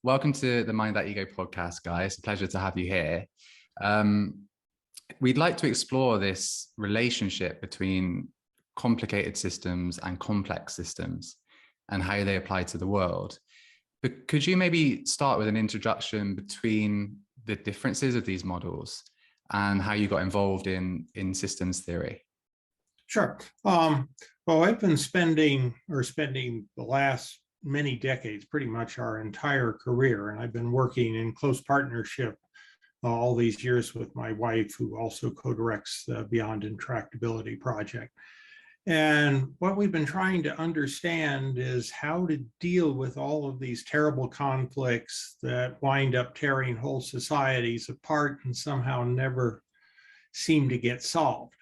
Welcome to the Mind That Ego podcast, Guy. It's a pleasure to have you here. We'd like to explore this relationship between complicated systems and complex systems and how they apply to the world. But could you maybe start with an introduction between the differences of these models and how you got involved in systems theory? Sure. Well, I've been spending the last many decades, pretty much our entire career, and I've been working in close partnership all these years with my wife, who also co-directs the Beyond Intractability project. And what we've been trying to understand is how to deal with all of these terrible conflicts that wind up tearing whole societies apart and somehow never seem to get solved.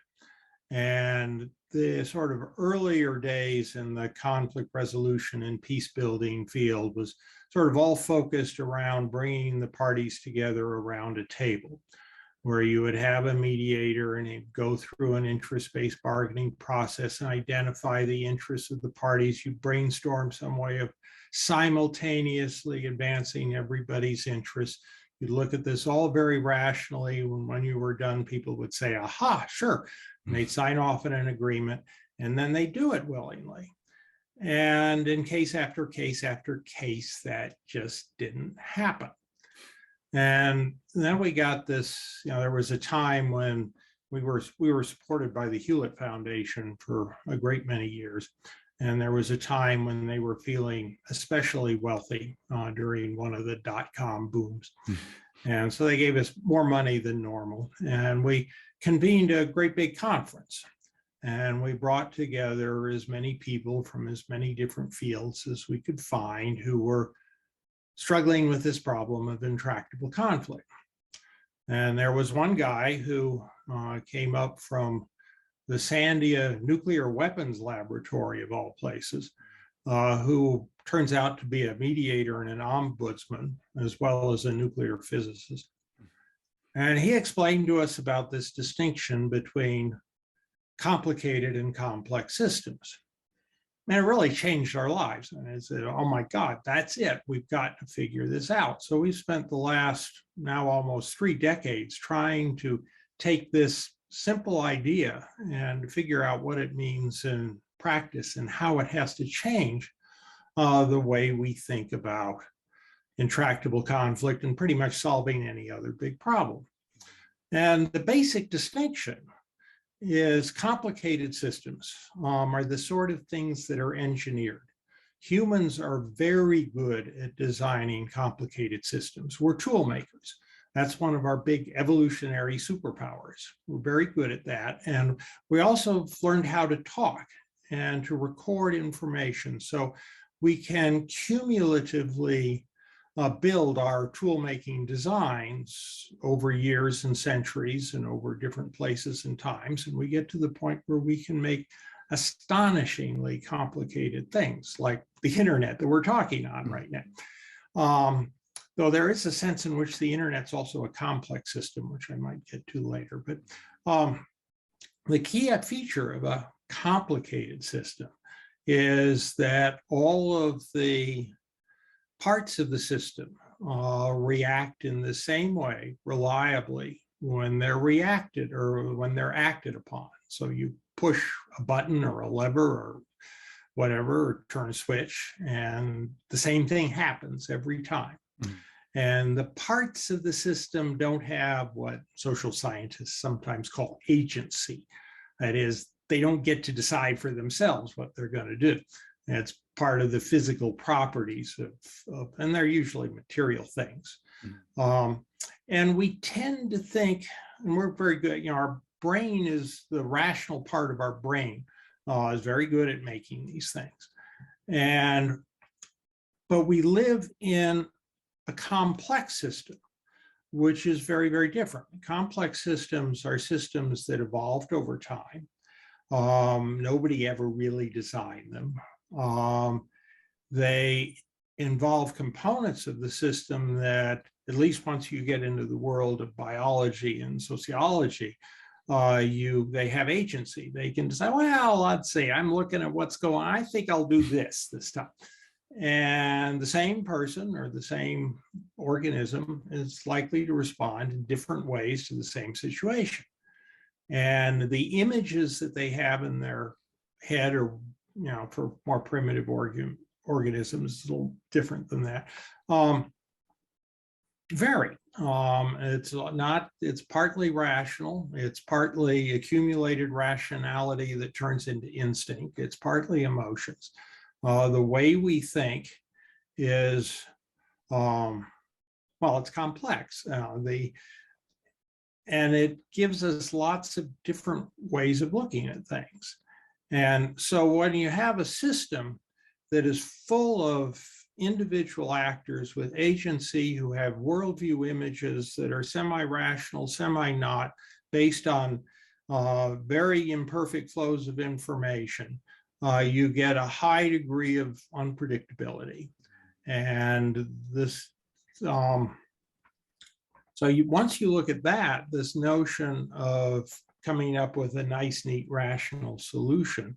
And the sort of earlier days in the conflict resolution and peace building field was sort of all focused around bringing the parties together around a table, where you would have a mediator and he'd go through an interest-based bargaining process and identify the interests of the parties. You brainstorm some way of simultaneously advancing everybody's interests. You look at this all very rationally. When you were done, people would say, aha, sure. And they'd sign off on an agreement, and then they do it willingly. And in case after case after case, that just didn't happen. And then we got this, there was a time when we were supported by the Hewlett Foundation for a great many years. And there was a time when they were feeling especially wealthy during one of the dot-com booms. And so they gave us more money than normal. And we convened a great big conference. And we brought together as many people from as many different fields as we could find who were struggling with this problem of intractable conflict. And there was one guy who came up from the Sandia Nuclear Weapons Laboratory, of all places, who turns out to be a mediator and an ombudsman, as well as a nuclear physicist. And he explained to us about this distinction between complicated and complex systems. And it really changed our lives. And I said, oh my God, that's it. We've got to figure this out. So we've spent the last now almost 3 decades trying to take this simple idea and figure out what it means in practice and how it has to change the way we think about intractable conflict and pretty much solving any other big problem. And the basic distinction is complicated systems are the sort of things that are engineered. Humans are very good at designing complicated systems. We're tool makers. That's one of our big evolutionary superpowers. We're very good at that. And we also learned how to talk and to record information. So we can cumulatively build our tool-making designs over years and centuries and over different places and times. And we get to the point where we can make astonishingly complicated things like the internet that we're talking on right now. Though there is a sense in which the internet's also a complex system, which I might get to later. But the key feature of a complicated system is that all of the parts of the system react in the same way reliably when they're reacted or when they're acted upon. So you push a button or a lever or whatever, or turn a switch, and the same thing happens every time. And the parts of the system don't have what social scientists sometimes call agency. That is, they don't get to decide for themselves what they're going to do. It's part of the physical properties of and they're usually material things. And we tend to think, and we're very good, our brain is the rational part of our brain is very good at making these things. But we live in a complex system, which is very, very different. Complex systems are systems that evolved over time. Nobody ever really designed them. They involve components of the system that, at least once you get into the world of biology and sociology, they have agency. They can decide, well, let's see, I'm looking at what's going on. I think I'll do this time. And the same person or the same organism is likely to respond in different ways to the same situation. And the images that they have in their head are, for more primitive organisms, a little different than that, vary. It's partly rational. It's partly accumulated rationality that turns into instinct. It's partly emotions. The way we think is, it's complex. And it gives us lots of different ways of looking at things. And so when you have a system that is full of individual actors with agency who have worldview images that are semi-rational, semi-not, based on very imperfect flows of information, you get a high degree of unpredictability. And this, once you look at that, this notion of coming up with a nice, neat, rational solution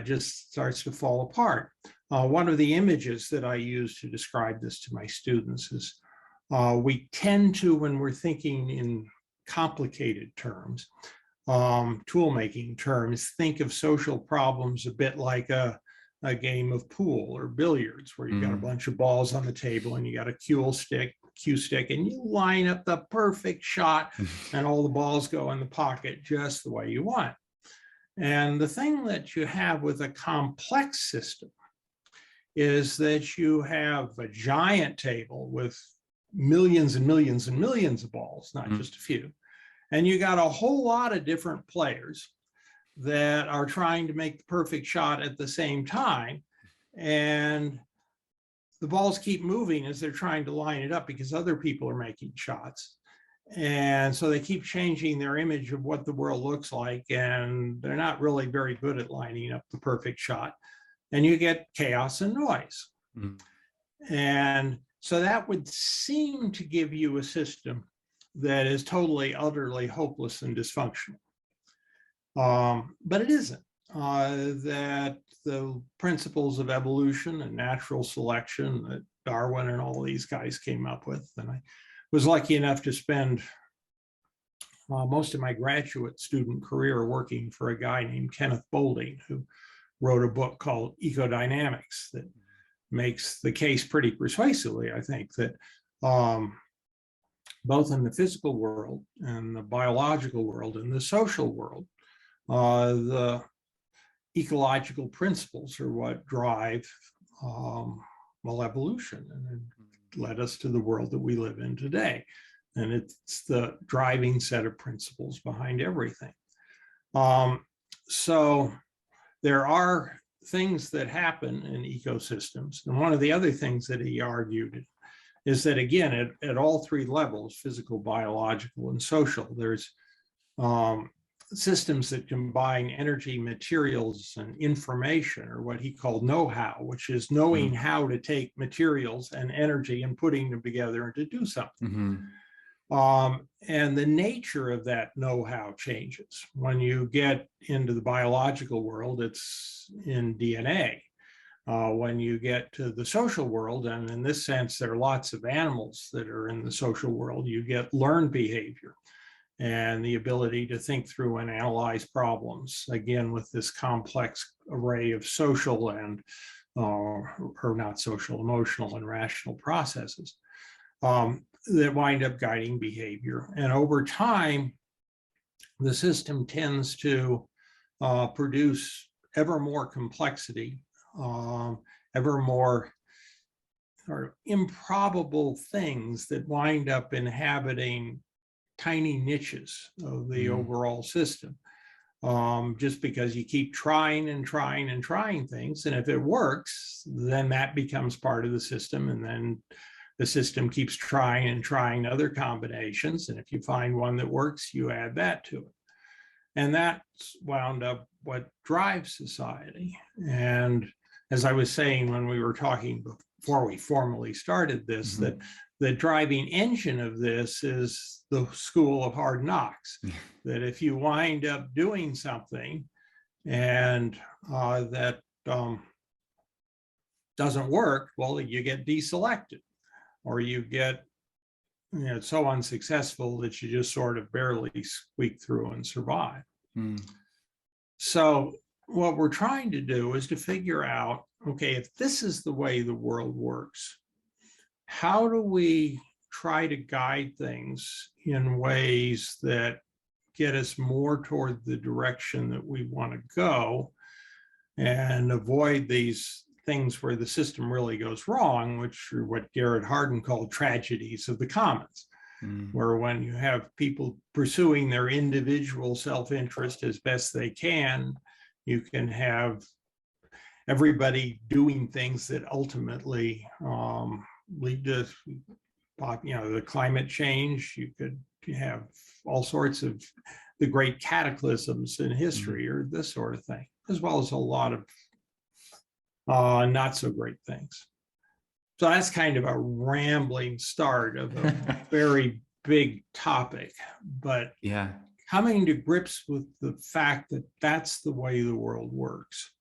just starts to fall apart. One of the images that I use to describe this to my students is we tend to, when we're thinking in complicated terms, tool-making terms, think of social problems a bit like a game of pool or billiards, where you've got a bunch of balls on the table and you got a cue stick, and you line up the perfect shot and all the balls go in the pocket just the way you want. And the thing that you have with a complex system is that you have a giant table with millions and millions and millions of balls, not just a few. And you got a whole lot of different players that are trying to make the perfect shot at the same time. And the balls keep moving as they're trying to line it up because other people are making shots. And so they keep changing their image of what the world looks like, and they're not really very good at lining up the perfect shot. And you get chaos and noise. And so that would seem to give you a system that is totally, utterly hopeless and dysfunctional. But it isn't. That the principles of evolution and natural selection that Darwin and all these guys came up with, and I was lucky enough to spend most of my graduate student career working for a guy named Kenneth Boulding, who wrote a book called Ecodynamics that makes the case pretty persuasively, I think, that both in the physical world and the biological world and the social world, the ecological principles are what drive evolution, and it led us to the world that we live in today. And it's the driving set of principles behind everything. So there are things that happen in ecosystems. And one of the other things that he argued is that, again, at all three levels, physical, biological, and social, there's systems that combine energy, materials, and information, or what he called know-how, which is knowing how to take materials and energy and putting them together and to do something. And the nature of that know-how changes. When you get into the biological world, it's in DNA. When you get to the social world, and in this sense, there are lots of animals that are in the social world, you get learned behavior and the ability to think through and analyze problems, again, with this complex array of social and, or not social, emotional and rational processes that wind up guiding behavior. And over time, the system tends to produce ever more complexity, ever more sort of improbable things that wind up inhabiting tiny niches of the overall system, just because you keep trying and trying and trying things. And if it works, then that becomes part of the system. And then the system keeps trying and trying other combinations. And if you find one that works, you add that to it. And that's wound up what drives society. And as I was saying when we were talking before we formally started this, that the driving engine of this is the school of hard knocks. That if you wind up doing something and that doesn't work, well, you get deselected, or you get, so unsuccessful that you just sort of barely squeak through and survive. So what we're trying to do is to figure out, okay, if this is the way the world works, how do we try to guide things in ways that get us more toward the direction that we want to go and avoid these things where the system really goes wrong, which are what Garrett Hardin called tragedies of the commons, where when you have people pursuing their individual self-interest as best they can, you can have everybody doing things that ultimately lead to, the climate change. You could have all sorts of the great cataclysms in history or this sort of thing, as well as a lot of not so great things. So that's kind of a rambling start of a very big topic, but coming to grips with the fact that that's the way the world works,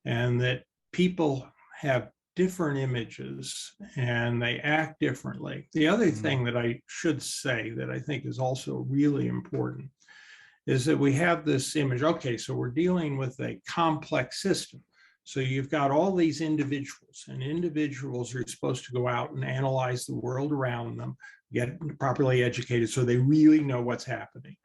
and that people have different images and they act differently. The other thing that I should say that I think is also really important is that we have this image, okay, so we're dealing with a complex system. So you've got all these individuals, and individuals are supposed to go out and analyze the world around them, get properly educated so they really know what's happening.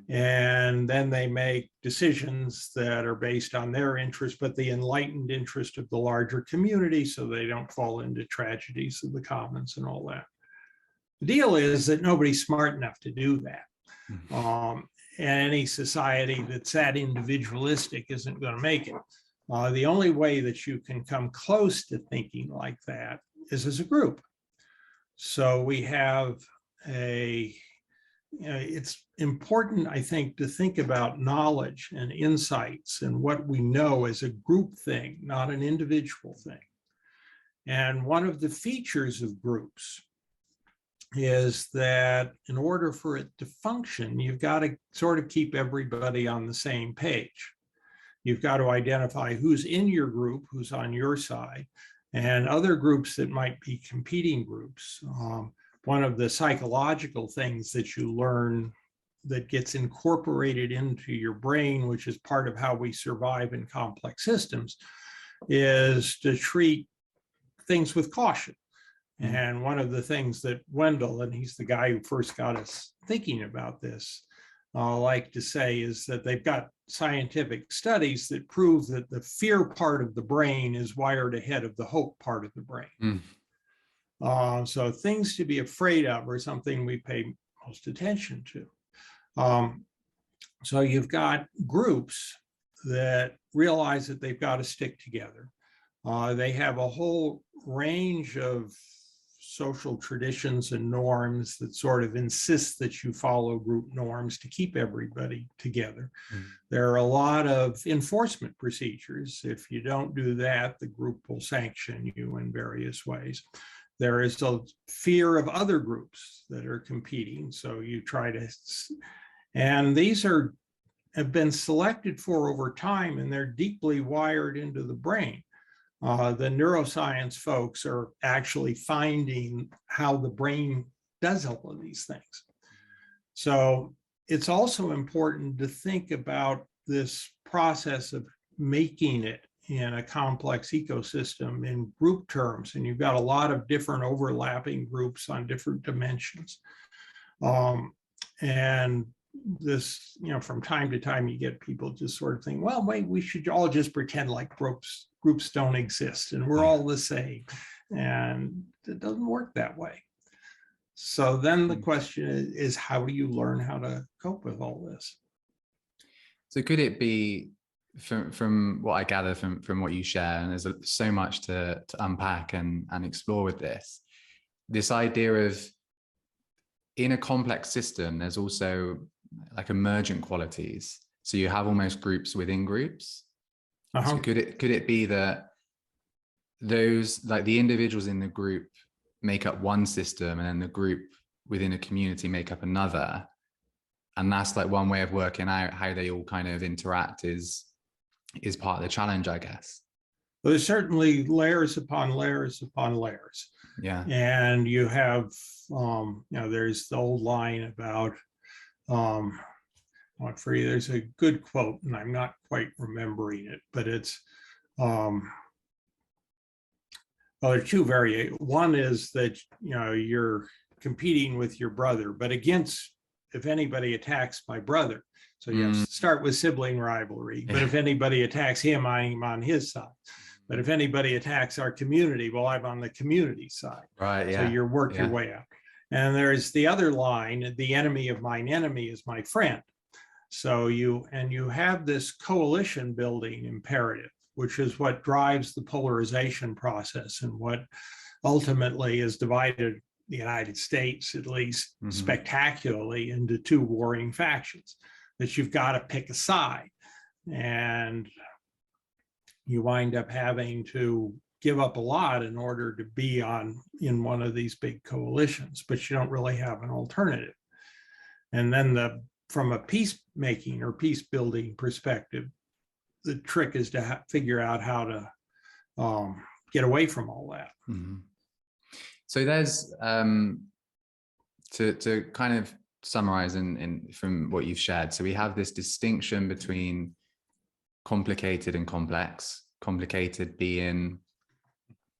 And then they make decisions that are based on their interest, but the enlightened interest of the larger community, so they don't fall into tragedies of the commons and all that. The deal is that nobody's smart enough to do that. And any society that's that individualistic isn't going to make it. The only way that you can come close to thinking like that is as a group. So we have it's important, I think, to think about knowledge and insights and what we know as a group thing, not an individual thing. And one of the features of groups is that in order for it to function, you've got to sort of keep everybody on the same page. You've got to identify who's in your group, who's on your side, and other groups that might be competing groups. One of the psychological things that you learn that gets incorporated into your brain, which is part of how we survive in complex systems, is to treat things with caution. And one of the things that Wendell, and he's the guy who first got us thinking about this, like to say is that they've got scientific studies that prove that the fear part of the brain is wired ahead of the hope part of the brain. So things to be afraid of are something we pay most attention to. So you've got groups that realize that they've got to stick together. They have a whole range of social traditions and norms that sort of insist that you follow group norms to keep everybody together. There are a lot of enforcement procedures. If you don't do that, the group will sanction you in various ways. There is a fear of other groups that are competing. So you try to, and these have been selected for over time, and they're deeply wired into the brain. The neuroscience folks are actually finding how the brain does all of these things. So it's also important to think about this process of making it in a complex ecosystem in group terms. And you've got a lot of different overlapping groups on different dimensions. And this, from time to time, you get people just sort of think, well, wait, we should all just pretend like groups don't exist and we're all the same. And it doesn't work that way. So then the question is how do you learn how to cope with all this? So could it be, from what I gather from what you share, and there's so much to unpack and explore with this idea of, in a complex system, there's also like emergent qualities. So you have almost groups within groups. So could it be that those, like the individuals in the group make up one system, and then the group within a community make up another, and that's like one way of working out how they all kind of interact is part of the challenge, I guess. There's certainly layers upon layers upon layers. Yeah. And you have, there's the old line about, there's a good quote, and I'm not quite remembering it, but it's, well, there are two variations. One is that, you're competing with your brother, but against, if anybody attacks my brother. So you have to start with sibling rivalry, but if anybody attacks him, I'm on his side. But if anybody attacks our community, well, I'm on the community side. Right. Yeah. So you work your way out. And there's the other line, the enemy of mine enemy is my friend. So you have this coalition building imperative, which is what drives the polarization process and what ultimately has divided the United States, at least spectacularly, into two warring factions, that you've got to pick a side. And you wind up having to give up a lot in order to be in one of these big coalitions, but you don't really have an alternative. And then from a peacemaking or peace building perspective, the trick is to figure out how to get away from all that. So there's to kind of summarize from what you've shared. So we have this distinction between complicated and complex. Complicated being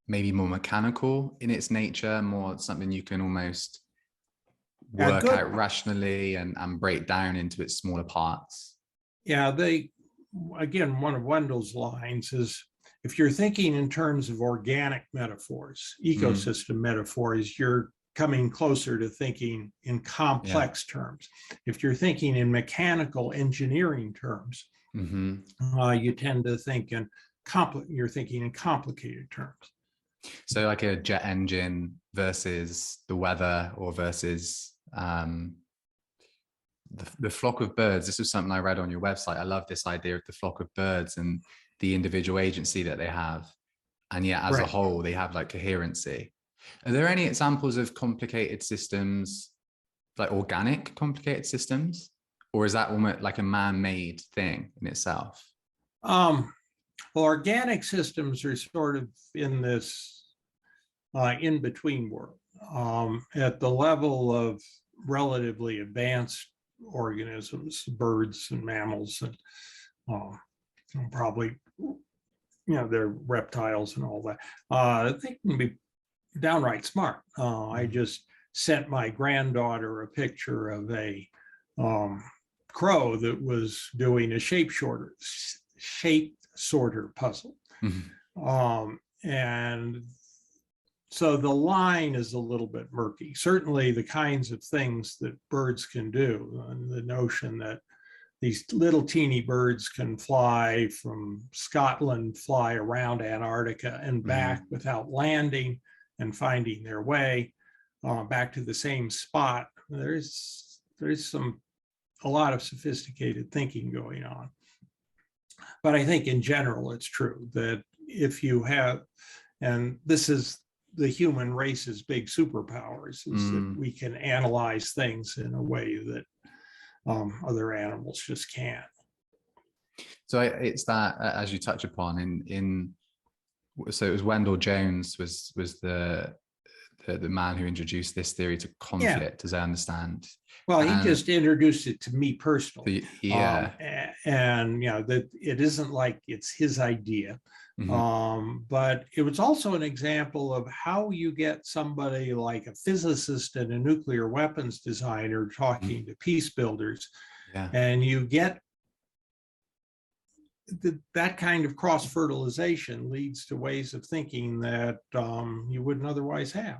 maybe more mechanical in its nature, more something you can almost work out rationally and break down into its smaller parts. Yeah, again, one of Wendell's lines is, if you're thinking in terms of organic metaphors, ecosystem metaphors, you're coming closer to thinking in complex terms. If you're thinking in mechanical engineering terms, you tend to think you're thinking in complicated terms. So like a jet engine versus the weather, or versus the flock of birds. This was something I read on your website. I love this idea of the flock of birds and the individual agency that they have. And yet as a whole, they have like coherency. Are there any examples of complicated systems, like organic complicated systems? Or is that almost like a man-made thing in itself? Well, organic systems are sort of in this in-between world. At the level of relatively advanced organisms, birds and mammals, and probably, they're reptiles and all that, they can be downright smart. I just sent my granddaughter a picture of a crow that was doing a shape sorter puzzle. And so the line is a little bit murky. Certainly the kinds of things that birds can do, and the notion that these little teeny birds can fly from Scotland, fly around Antarctica and back without landing and finding their way back to the same spot. There's a lot of sophisticated thinking going on. But I think in general, it's true that if you have, and this is the human race's big superpowers, is that we can analyze things in a way that other animals just can't. So it's that, as you touch upon, so it was Wendell Jones was the man who introduced this theory to conflict, as I understand. Well, he just introduced it to me personally. And that it isn't like it's his idea. But it was also an example of how you get somebody like a physicist and a nuclear weapons designer talking to peace builders, and you get that kind of cross-fertilization leads to ways of thinking that you wouldn't otherwise have.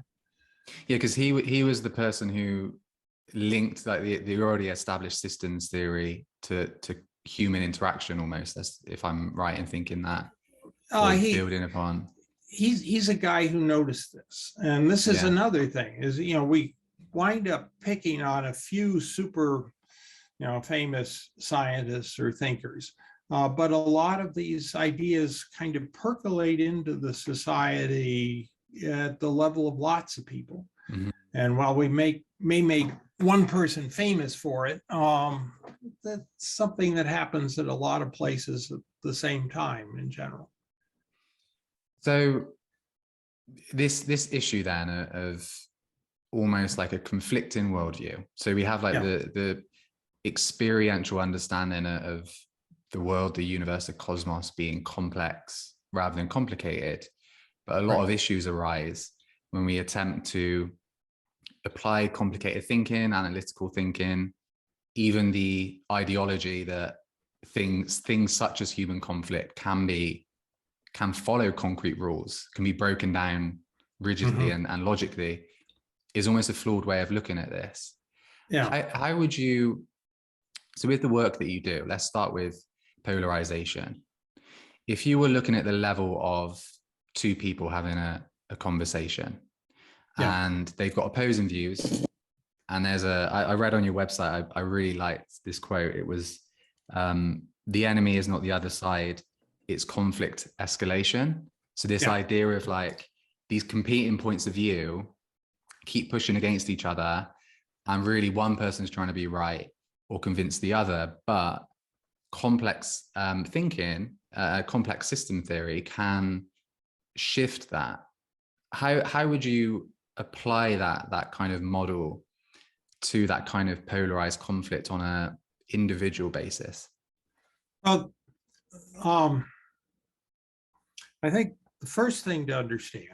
Yeah, because he was the person who linked like the already established systems theory to human interaction, almost, as if I'm right in thinking that. Building upon. He's a guy who noticed this, and this is another thing is we wind up picking on a few super famous scientists or thinkers, but a lot of these ideas kind of percolate into the society at the level of lots of people. And while we may make one person famous for it, that's something that happens at a lot of places at the same time in general. So this issue then of almost like a conflicting worldview. So we have like the experiential understanding of the world, the universe, the cosmos being complex rather than complicated. But a lot of issues arise when we attempt to apply complicated thinking, analytical thinking, even the ideology that things such as human conflict can follow concrete rules, can be broken down rigidly and logically, is almost a flawed way of looking at this. How would you, so with the work that you do, let's start with polarization. If you were looking at the level of two people having a conversation and they've got opposing views, and there's I read on your website, I really liked this quote. It was, the enemy is not the other side, it's conflict escalation. So this idea of like these competing points of view keep pushing against each other, and really one person's trying to be right or convince the other. But complex thinking, complex system theory can shift that. How would you apply that kind of model to that kind of polarized conflict on a individual basis? Well, I think the first thing to understand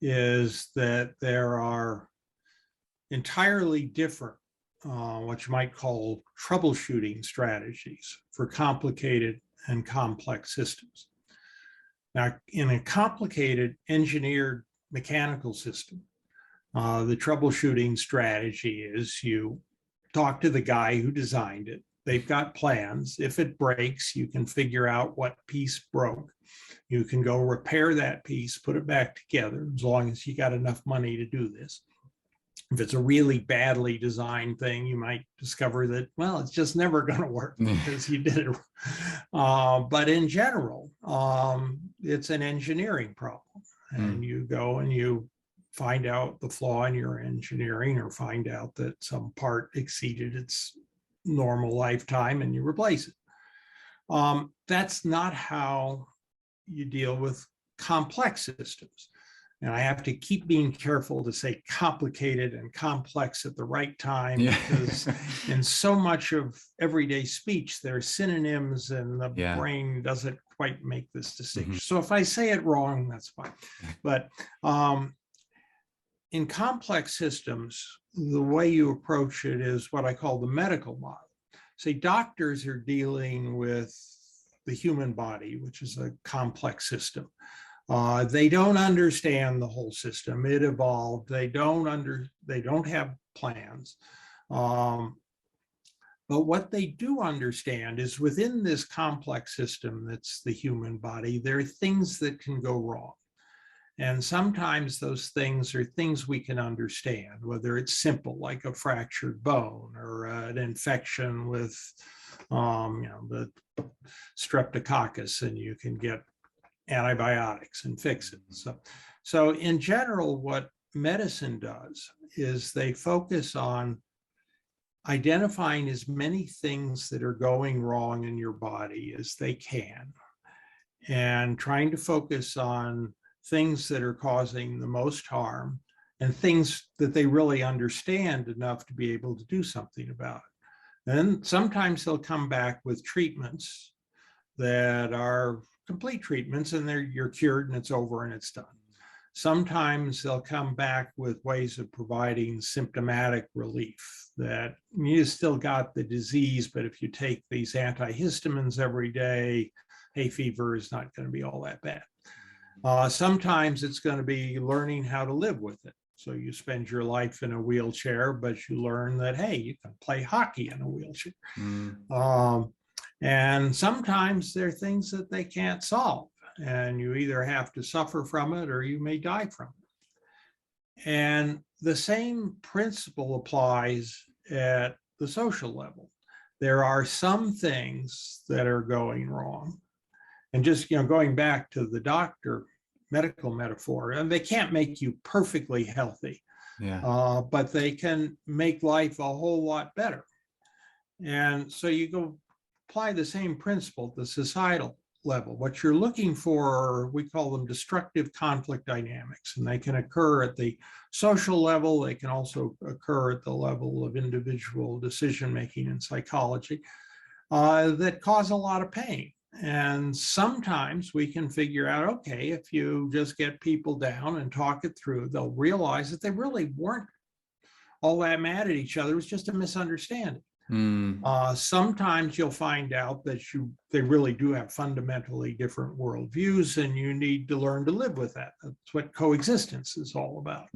is that there are entirely different, what you might call troubleshooting strategies for complicated and complex systems. Now, in a complicated engineered mechanical system, the troubleshooting strategy is you talk to the guy who designed it. They've got plans. If it breaks, you can figure out what piece broke. You can go repair that piece, put it back together, as long as you got enough money to do this. If it's a really badly designed thing, you might discover that, well, it's just never going to work because you did it. But in general, it's an engineering problem. And you go and you find out the flaw in your engineering, or find out that some part exceeded its normal lifetime, and you replace it. That's not how you deal with complex systems. And I have to keep being careful to say complicated and complex at the right time, because in so much of everyday speech, there are synonyms, and the brain doesn't quite make this distinction. So if I say it wrong, that's fine. But in complex systems, the way you approach it is what I call the medical model. Say doctors are dealing with the human body, which is a complex system. They don't understand the whole system. It evolved. They don't have plans. But what they do understand is within this complex system that's the human body, there are things that can go wrong. And sometimes those things are things we can understand, whether it's simple, like a fractured bone, or an infection with the streptococcus, and you can get antibiotics and fix it. So in general, what medicine does is they focus on identifying as many things that are going wrong in your body as they can, and trying to focus on things that are causing the most harm, and things that they really understand enough to be able to do something about it. And sometimes they'll come back with treatments that are complete treatments, and you're cured and it's over and it's done. Sometimes they'll come back with ways of providing symptomatic relief, that you still got the disease, but if you take these antihistamines every day, hay fever is not going to be all that bad. Sometimes it's going to be learning how to live with it. So you spend your life in a wheelchair, but you learn that, hey, you can play hockey in a wheelchair. And sometimes there are things that they can't solve, and you either have to suffer from it or you may die from it. And the same principle applies at the social level. There are some things that are going wrong. And just, going back to the doctor medical metaphor, and they can't make you perfectly healthy, but they can make life a whole lot better. And so you go apply the same principle at the societal level. What you're looking for, we call them destructive conflict dynamics, and they can occur at the social level. They can also occur at the level of individual decision-making in psychology that cause a lot of pain. And sometimes we can figure out, okay, if you just get people down and talk it through, they'll realize that they really weren't all that mad at each other. It was just a misunderstanding. Sometimes you'll find out that they really do have fundamentally different worldviews, and you need to learn to live with that. That's what coexistence is all about.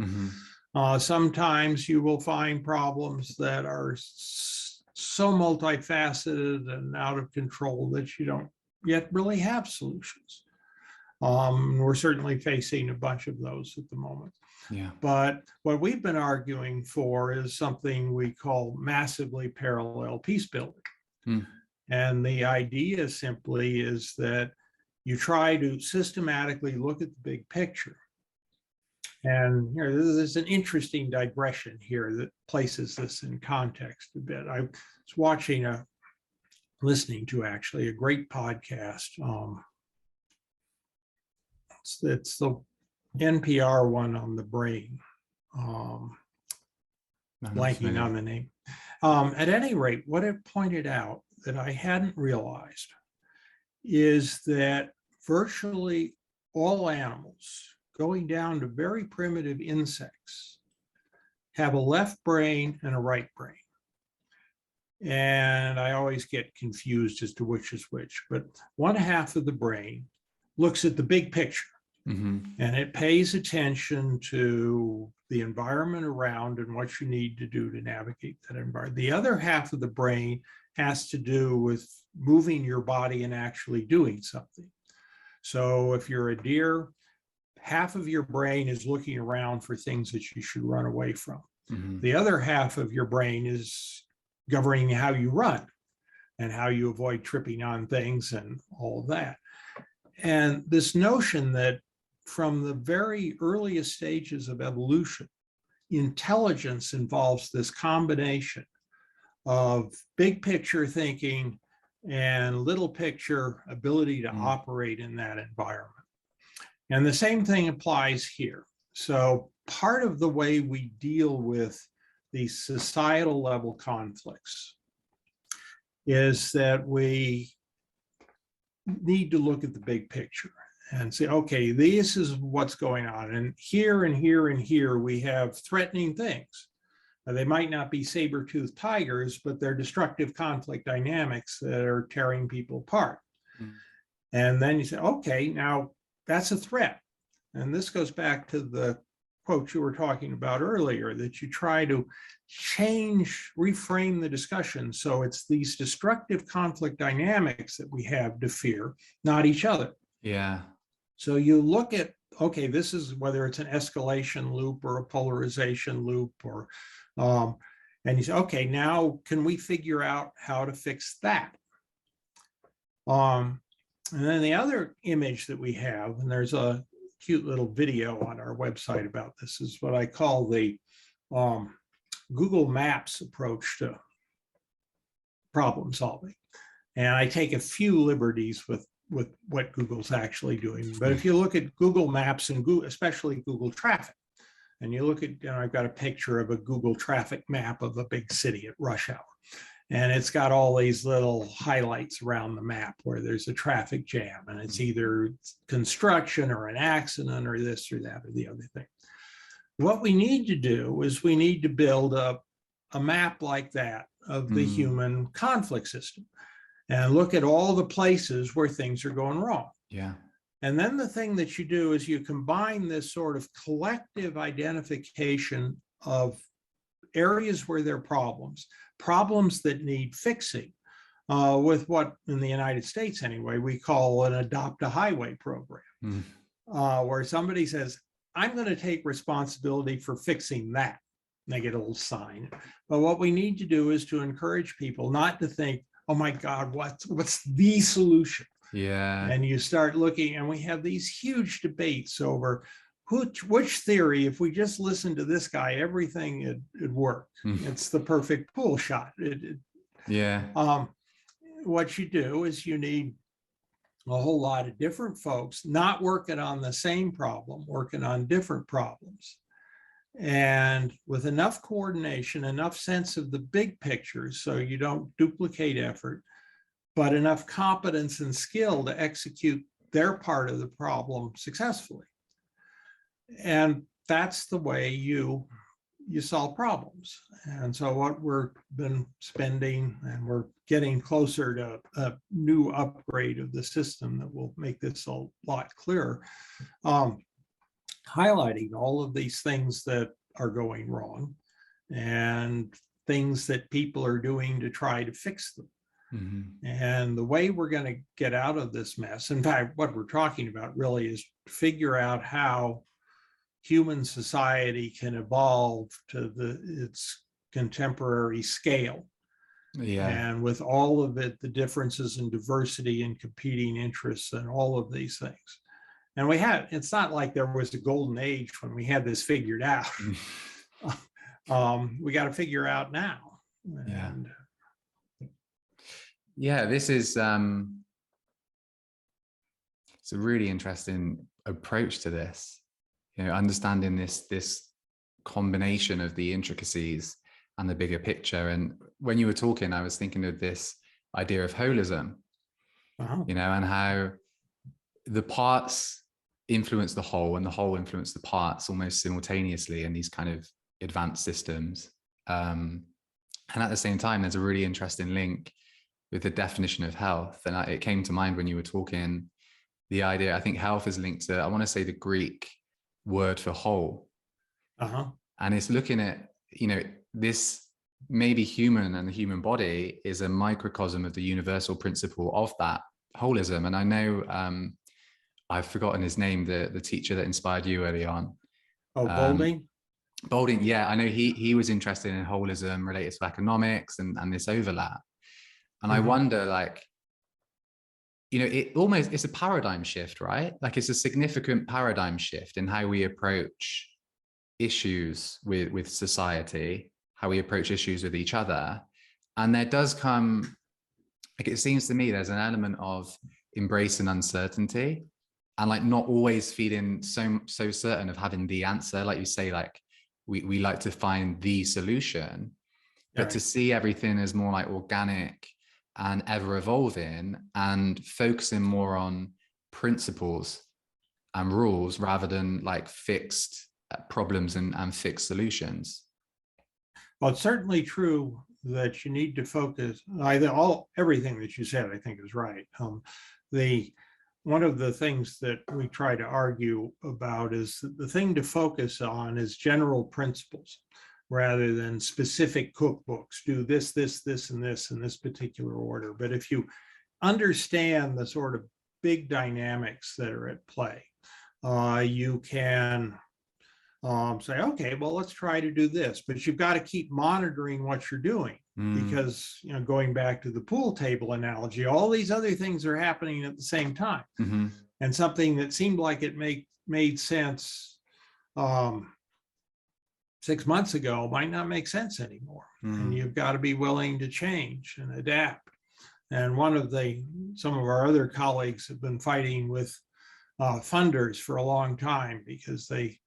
Sometimes you will find problems that are so multifaceted and out of control that you don't yet really have solutions. We're certainly facing a bunch of those at the moment. Yeah. But what we've been arguing for is something we call massively parallel peace building. And the idea simply is that you try to systematically look at the big picture. And there's an interesting digression here that places this in context a bit. I was listening to actually a great podcast. It's the NPR one on the brain. Blanking on the name. At any rate, what it pointed out that I hadn't realized is that virtually all animals, going down to very primitive insects, have a left brain and a right brain. And I always get confused as to which is which, but one half of the brain looks at the big picture. And it pays attention to the environment around and what you need to do to navigate that environment. The other half of the brain has to do with moving your body and actually doing something. So if you're a deer, half of your brain is looking around for things that you should run away from. The other half of your brain is governing how you run and how you avoid tripping on things and all of that. And this notion that from the very earliest stages of evolution, intelligence involves this combination of big picture thinking and little picture ability to operate in that environment. And the same thing applies here. So part of the way we deal with these societal level conflicts is that we need to look at the big picture and say, okay, this is what's going on. And here and here and here, we have threatening things. Now, they might not be saber-toothed tigers, but they're destructive conflict dynamics that are tearing people apart. And then you say, okay, now that's a threat. And this goes back to the quote you were talking about earlier, that you try to reframe the discussion. So it's these destructive conflict dynamics that we have to fear, not each other. Yeah. So you look at, okay, this is whether it's an escalation loop or a polarization loop, or, and you say, okay, now can we figure out how to fix that? And then the other image that we have, and there's a cute little video on our website about this, is what I call the Google Maps approach to problem solving. And I take a few liberties with what Google's actually doing. But if you look at Google Maps and Google, especially Google Traffic, and you look at, I've got a picture of a Google traffic map of a big city at rush hour. And it's got all these little highlights around the map where there's a traffic jam, and it's either construction or an accident or this or that or the other thing. What we need to do is we need to build a map like that of the human conflict system and look at all the places where things are going wrong. Yeah. And then the thing that you do is you combine this sort of collective identification of areas where there are problems that need fixing, with what in the United States anyway, we call an adopt a highway program, where somebody says, I'm going to take responsibility for fixing that. And they get a little sign. But what we need to do is to encourage people not to think, oh my God, what's the solution? Yeah. And you start looking, and we have these huge debates over which theory, if we just listen to this guy, everything would work. It's the perfect pool shot. Yeah. What you do is you need a whole lot of different folks, not working on the same problem, working on different problems. And with enough coordination, enough sense of the big picture, so you don't duplicate effort, but enough competence and skill to execute their part of the problem successfully. And that's the way you solve problems. And so what we've been spending, and we're getting closer to a new upgrade of the system that will make this a lot clearer, highlighting all of these things that are going wrong and things that people are doing to try to fix them. Mm-hmm. And the way we're going to get out of this mess, in fact, what we're talking about really is figure out how human society can evolve to its contemporary scale. Yeah. And with all of it, the differences in diversity and competing interests and all of these things. And it's not like there was a golden age when we had this figured out. We got to figure out now. And yeah, this is, it's a really interesting approach to this. Understanding this combination of the intricacies and the bigger picture. And when you were talking, I was thinking of this idea of holism, and how the parts influence the whole and the whole influence the parts almost simultaneously in these kind of advanced systems. And at the same time, there's a really interesting link with the definition of health. And it came to mind when you were talking, the idea, I think health is linked to, I want to say, the Greek word for whole. And it's looking at, this maybe human, and the human body is a microcosm of the universal principle of that holism. And I know, I've forgotten his name, the teacher that inspired you early on. Boulding? Boulding, yeah. I know he was interested in holism related to economics and this overlap. And I wonder, it's a paradigm shift, right? Like, it's a significant paradigm shift in how we approach issues with society, how we approach issues with each other. And there does come, it seems to me, there's an element of embracing uncertainty and not always feeling so certain of having the answer. Like you say, we like to find the solution, but to see everything as more organic and ever evolving, and focusing more on principles and rules rather than fixed problems and fixed solutions. Well, it's certainly true that you need to focus. Everything that you said, I think, is right. One of the things that we try to argue about is that the thing to focus on is general principles, rather than specific cookbooks. Do this, this, this, and this in this particular order. But if you understand the sort of big dynamics that are at play, you can say, okay, well, let's try to do this. But you've got to keep monitoring what you're doing, because, going back to the pool table analogy, all these other things are happening at the same time. And something that seemed like it made sense 6 months ago might not make sense anymore. And you've got to be willing to change and adapt. And some of our other colleagues have been fighting with funders for a long time, because they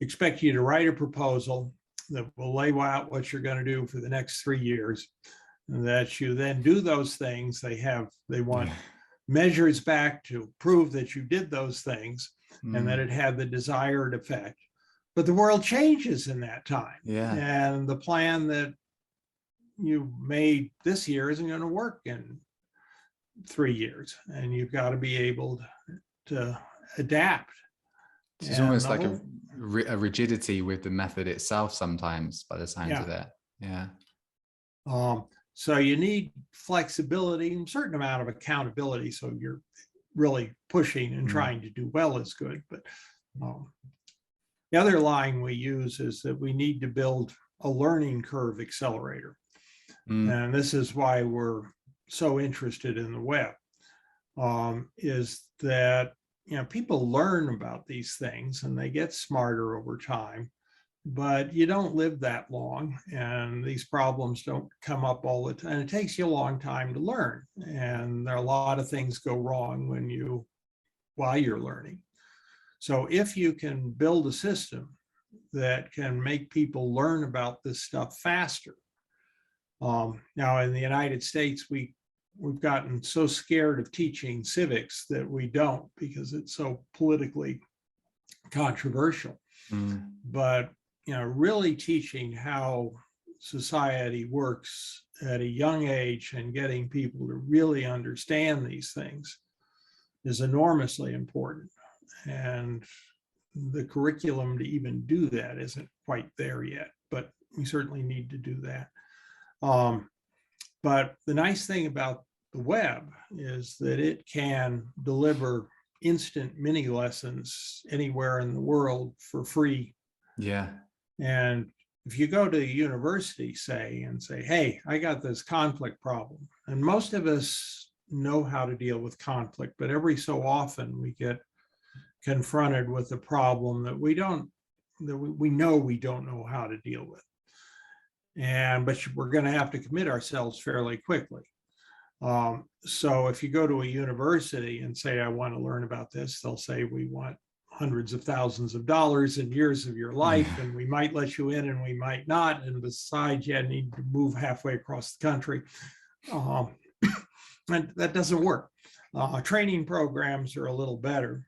expect you to write a proposal that will lay out what you're going to do for the next 3 years, and that you then do those things. They want measures back to prove that you did those things and that it had the desired effect. But the world changes in that time. And the plan that you made this year isn't going to work in 3 years. And you've got to be able to adapt. It's almost like a rigidity with the method itself sometimes, by the sounds of it. So you need flexibility and a certain amount of accountability. So you're really pushing and trying to do well is good. But the other line we use is that we need to build a learning curve accelerator. And this is why we're so interested in the web, is that people learn about these things and they get smarter over time, but you don't live that long, and these problems don't come up all the time. It takes you a long time to learn, and there are a lot of things go wrong while you're learning. So if you can build a system that can make people learn about this stuff faster. Now in the United States, we've gotten so scared of teaching civics that we don't, because it's so politically controversial. But really teaching how society works at a young age and getting people to really understand these things is enormously important. And the curriculum to even do that isn't quite there yet, but we certainly need to do that. But the nice thing about the web is that it can deliver instant mini lessons anywhere in the world for free. Yeah. And if you go to a university, say, hey, I got this conflict problem, and most of us know how to deal with conflict, but every so often we get confronted with a problem that we know we don't know how to deal with. But we're going to have to commit ourselves fairly quickly. So if you go to a university and say, I want to learn about this, they'll say, we want hundreds of thousands of dollars and years of your life, and we might let you in and we might not. And besides, you need to move halfway across the country. And that doesn't work. Training programs are a little better,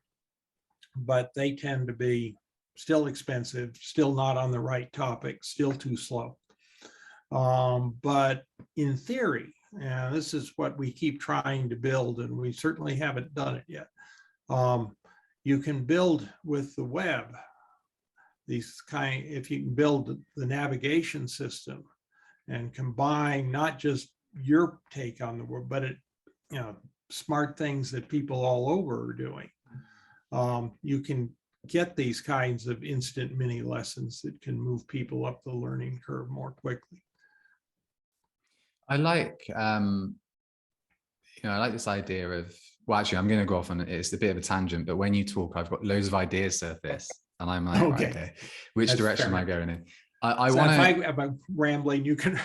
but they tend to be still expensive, still not on the right topic, still too slow. But in theory, and this is what we keep trying to build, and we certainly haven't done it yet. You can build with the web if you can build the navigation system and combine not just your take on the world, but smart things that people all over are doing. You can get these kinds of instant mini lessons that can move people up the learning curve more quickly. I like, I like this idea of, well, actually, I'm going to go off on it. It's a bit of a tangent, but when you talk, I've got loads of ideas surface, and I'm like, okay, which direction am I going in? I want to. If I'm rambling, you can.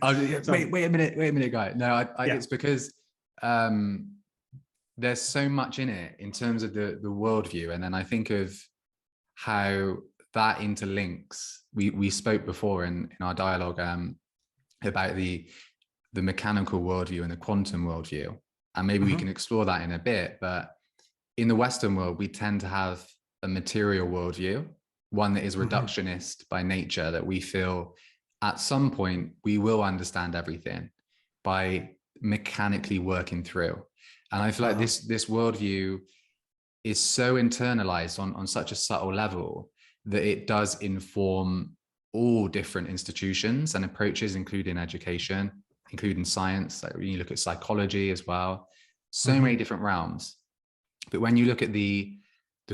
Wait a minute, Guy. No, it's because there's so much in it in terms of the worldview, and then I think of how that interlinks. We spoke before in our dialogue about the mechanical worldview and the quantum worldview, and maybe we can explore that in a bit. But in the Western world, we tend to have a material worldview, one that is reductionist by nature, that we feel at some point we will understand everything by mechanically working through. And I feel like this worldview is so internalized on such a subtle level that it does inform all different institutions and approaches, including education, including science. Like when you look at psychology as well, so many different realms. But when you look at the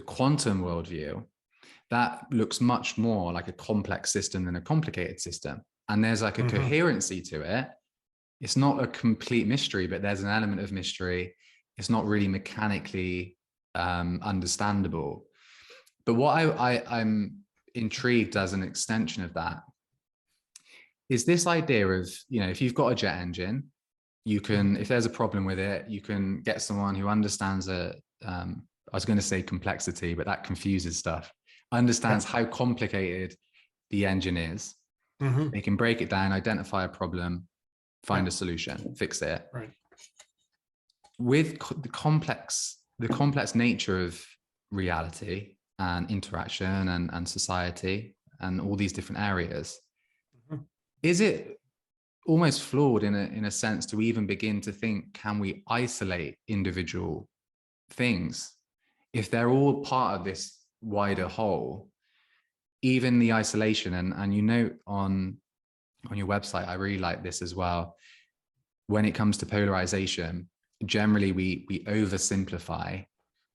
quantum worldview, that looks much more like a complex system than a complicated system. And there's like a coherency to it. It's not a complete mystery, but there's an element of mystery. It's not really mechanically understandable. But what I'm intrigued as an extension of that is this idea of, if you've got a jet engine, you can, if there's a problem with it, you can get someone who understands I was going to say complexity, but that confuses stuff, understands how complicated the engine is. They can break it down, identify a problem, find a solution, fix it. Right. With the complex nature of reality and interaction and society and all these different areas, is it almost flawed in a sense to even begin to think, can we isolate individual things if they're all part of this wider whole? Even the isolation, and you note on your website, I really like this as well, when it comes to polarization, generally we oversimplify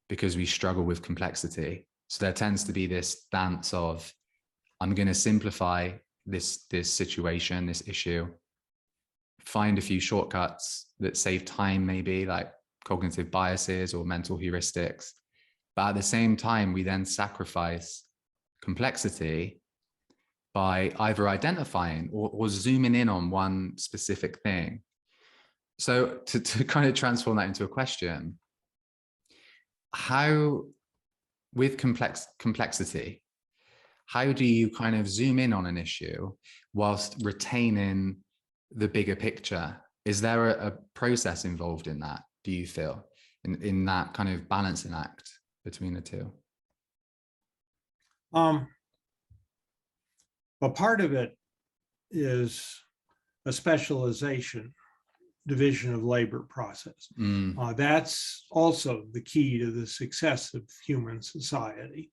because we struggle with complexity. So there tends to be this dance of, I'm going to simplify this situation, this issue, find a few shortcuts that save time, maybe like cognitive biases or mental heuristics. But at the same time, we then sacrifice complexity by either identifying or zooming in on one specific thing. So to kind of transform that into a question, how, with complexity, how do you kind of zoom in on an issue whilst retaining the bigger picture? Is there a process involved in that, do you feel, in that kind of balancing act between the two? Well, part of it is a specialization, division of labor process. That's also the key to the success of human society,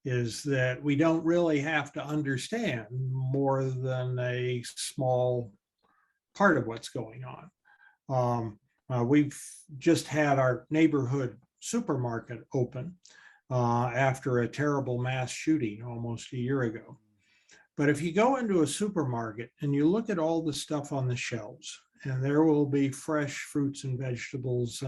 is that we don't really have to understand more than a small part of what's going on. We've just had our neighborhood supermarket open after a terrible mass shooting almost a year ago. But if you go into a supermarket and you look at all the stuff on the shelves, and there will be fresh fruits and vegetables,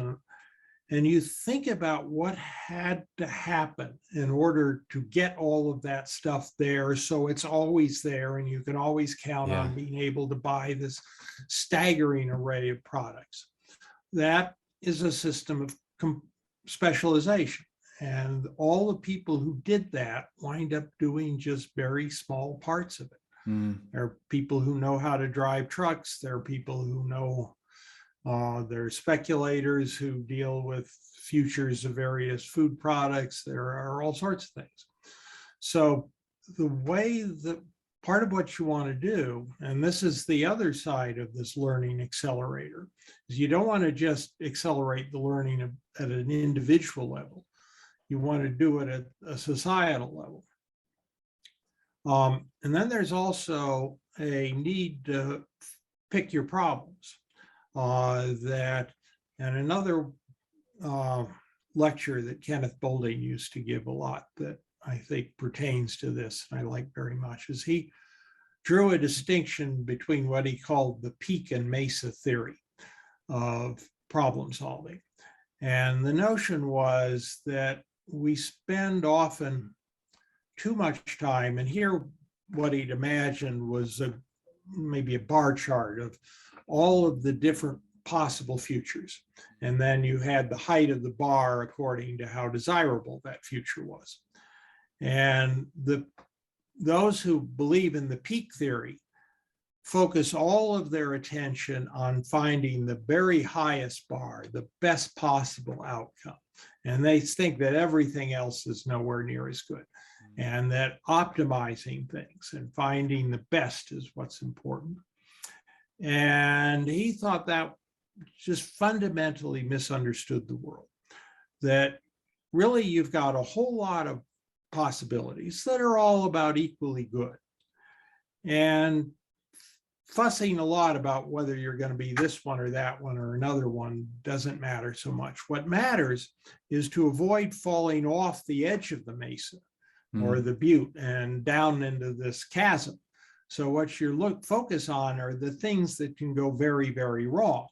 and you think about what had to happen in order to get all of that stuff there, so it's always there and you can always count on being able to buy this staggering array of products. That is a system of specialization. And all the people who did that wind up doing just very small parts of it. There are people who know how to drive trucks. There are people who know, there are speculators who deal with futures of various food products. There are all sorts of things. So the way that part of what you want to do, and this is the other side of this learning accelerator, is you don't want to just accelerate the learning at an individual level. You want to do it at a societal level. And then there's also a need to pick your problems. And another lecture that Kenneth Boulding used to give a lot that I think pertains to this, and I like very much, is he drew a distinction between what he called the peak and mesa theory of problem solving. And the notion was that we spend often too much time, and here what he'd imagined was maybe a bar chart of all of the different possible futures. And then you had the height of the bar according to how desirable that future was. And those who believe in the peak theory focus all of their attention on finding the very highest bar, the best possible outcome. And they think that everything else is nowhere near as good, and that optimizing things and finding the best is what's important. And he thought that just fundamentally misunderstood the world, that really you've got a whole lot of possibilities that are all about equally good. And fussing a lot about whether you're going to be this one or that one or another one doesn't matter so much. What matters is to avoid falling off the edge of the mesa or the butte and down into this chasm. So what you focus on are the things that can go very, very wrong.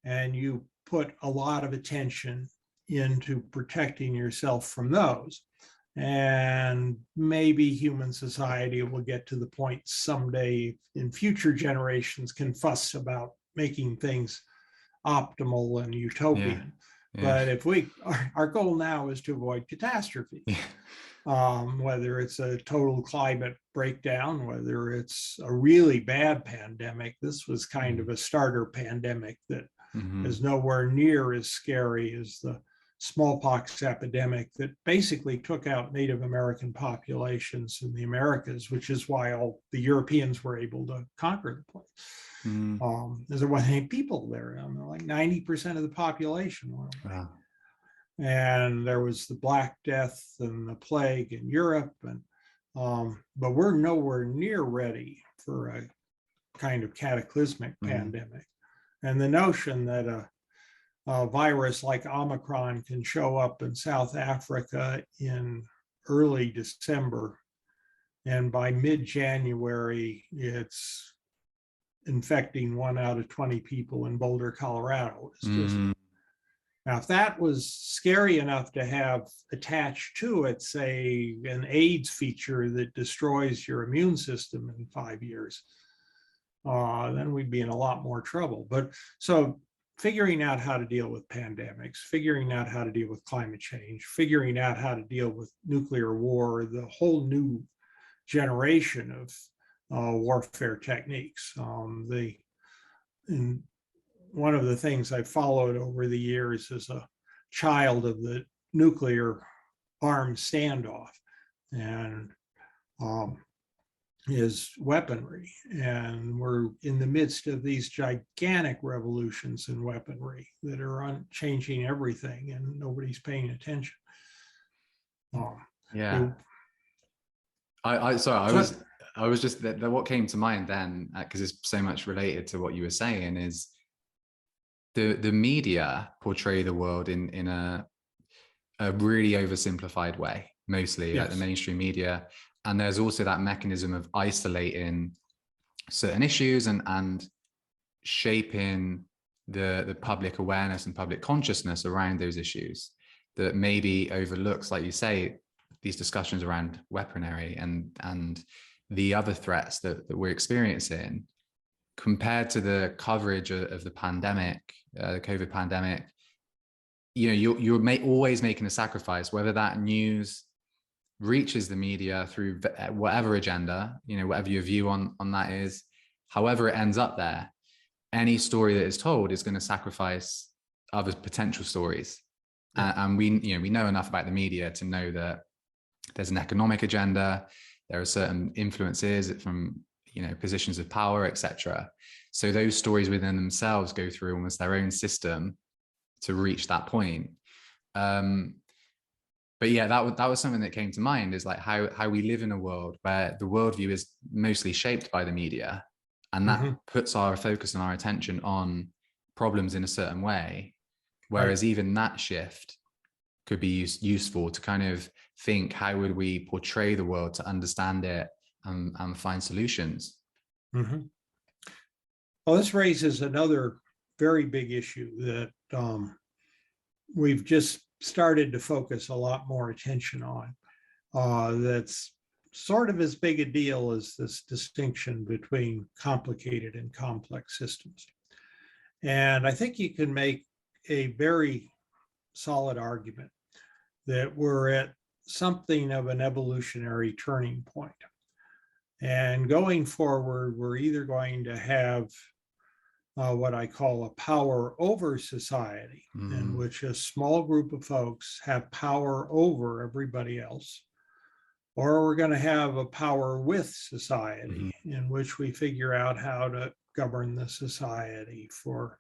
And you put a lot of attention into protecting yourself from those. And maybe human society will get to the point someday in future generations can fuss about making things optimal and utopian. But if our goal now is to avoid catastrophe, whether it's a total climate breakdown, whether it's a really bad pandemic. This was kind of a starter pandemic that is nowhere near as scary as the smallpox epidemic that basically took out Native American populations in the Americas, which is why all the Europeans were able to conquer the place. There wasn't any people there, like 90% of the population were away. And there was the Black Death and the plague in Europe, and but we're nowhere near ready for a kind of cataclysmic pandemic. And the notion that a virus like Omicron can show up in South Africa in early December, and by mid-January, it's infecting 1 out of 20 people in Boulder, Colorado. It's just Now, if that was scary enough to have attached to it, say, an AIDS feature that destroys your immune system in 5 years, then we'd be in a lot more trouble. But so figuring out how to deal with pandemics, figuring out how to deal with climate change, figuring out how to deal with nuclear war, the whole new generation of warfare techniques. And one of the things I followed over the years as a child of the nuclear armed standoff and is weaponry. And we're in the midst of these gigantic revolutions in weaponry that are changing everything, and nobody's paying attention. Yeah. I was just that what came to mind then, because it's so much related to what you were saying, is the media portray the world in a really oversimplified way, mostly. Yes. Like the mainstream media. And there's also that mechanism of isolating certain issues and shaping the public awareness and public consciousness around those issues that maybe overlooks, like you say, these discussions around weaponry and the other threats that we're experiencing, compared to the coverage of the pandemic, the COVID pandemic. You know, you're always making a sacrifice, whether that news reaches the media through whatever agenda, you know, whatever your view on that is, however it ends up there, any story that is told is going to sacrifice other potential stories. And we know enough about the media to know that there's an economic agenda, there are certain influences from, you know, positions of power, etc. So those stories within themselves go through almost their own system to reach that point. But yeah, that was something that came to mind, is like how we live in a world where the worldview is mostly shaped by the media, and that puts our focus and our attention on problems in a certain way. Whereas even that shift could be useful to kind of think, how would we portray the world to understand it and find solutions? Well, this raises another very big issue that we've just started to focus a lot more attention on. That's sort of as big a deal as this distinction between complicated and complex systems. And I think you can make a very solid argument that we're at something of an evolutionary turning point. And going forward, we're either going to have what I call a power over society, in which a small group of folks have power over everybody else, or we're going to have a power with society, in which we figure out how to govern the society for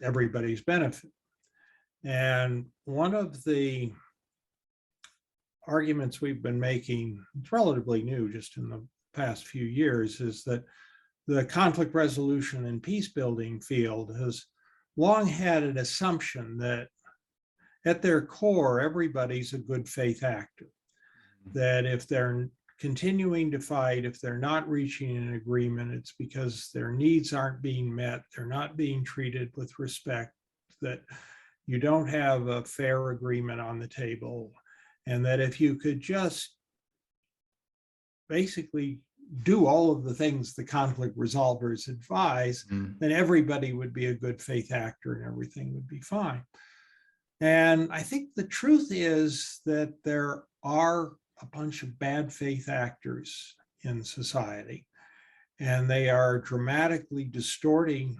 everybody's benefit. And one of the arguments we've been making, it's relatively new, just in the past few years, is that the conflict resolution and peace building field has long had an assumption that at their core, everybody's a good faith actor. That if they're continuing to fight, if they're not reaching an agreement, it's because their needs aren't being met, they're not being treated with respect, that you don't have a fair agreement on the table, and that if you could just basically do all of the things the conflict resolvers advise, then everybody would be a good faith actor and everything would be fine. And I think the truth is that there are a bunch of bad faith actors in society, and they are dramatically distorting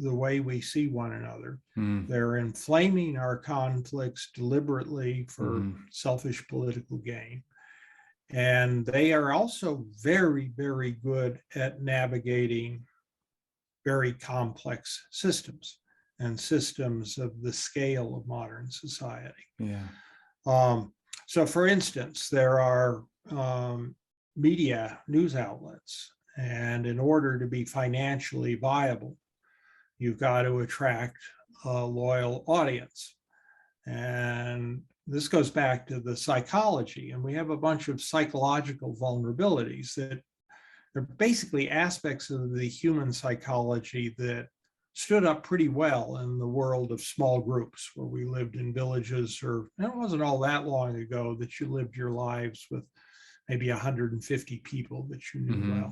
the way we see one another. They're inflaming our conflicts deliberately for selfish political gain. And they are also very, very good at navigating very complex systems and systems of the scale of modern society. So for instance, there are media news outlets, and in order to be financially viable, you've got to attract a loyal audience. And this goes back to the psychology, and we have a bunch of psychological vulnerabilities that are basically aspects of the human psychology that stood up pretty well in the world of small groups where we lived in villages, or it wasn't all that long ago that you lived your lives with maybe 150 people that you knew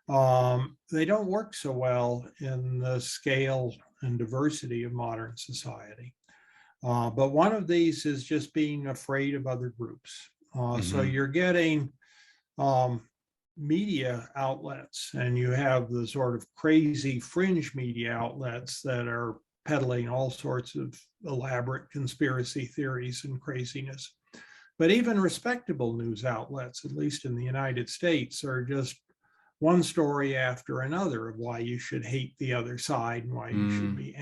well. They don't work so well in the scale and diversity of modern society. But one of these is just being afraid of other groups. So you're getting media outlets, and you have the sort of crazy fringe media outlets that are peddling all sorts of elaborate conspiracy theories and craziness. But even respectable news outlets, at least in the United States, are just one story after another of why you should hate the other side and why you should be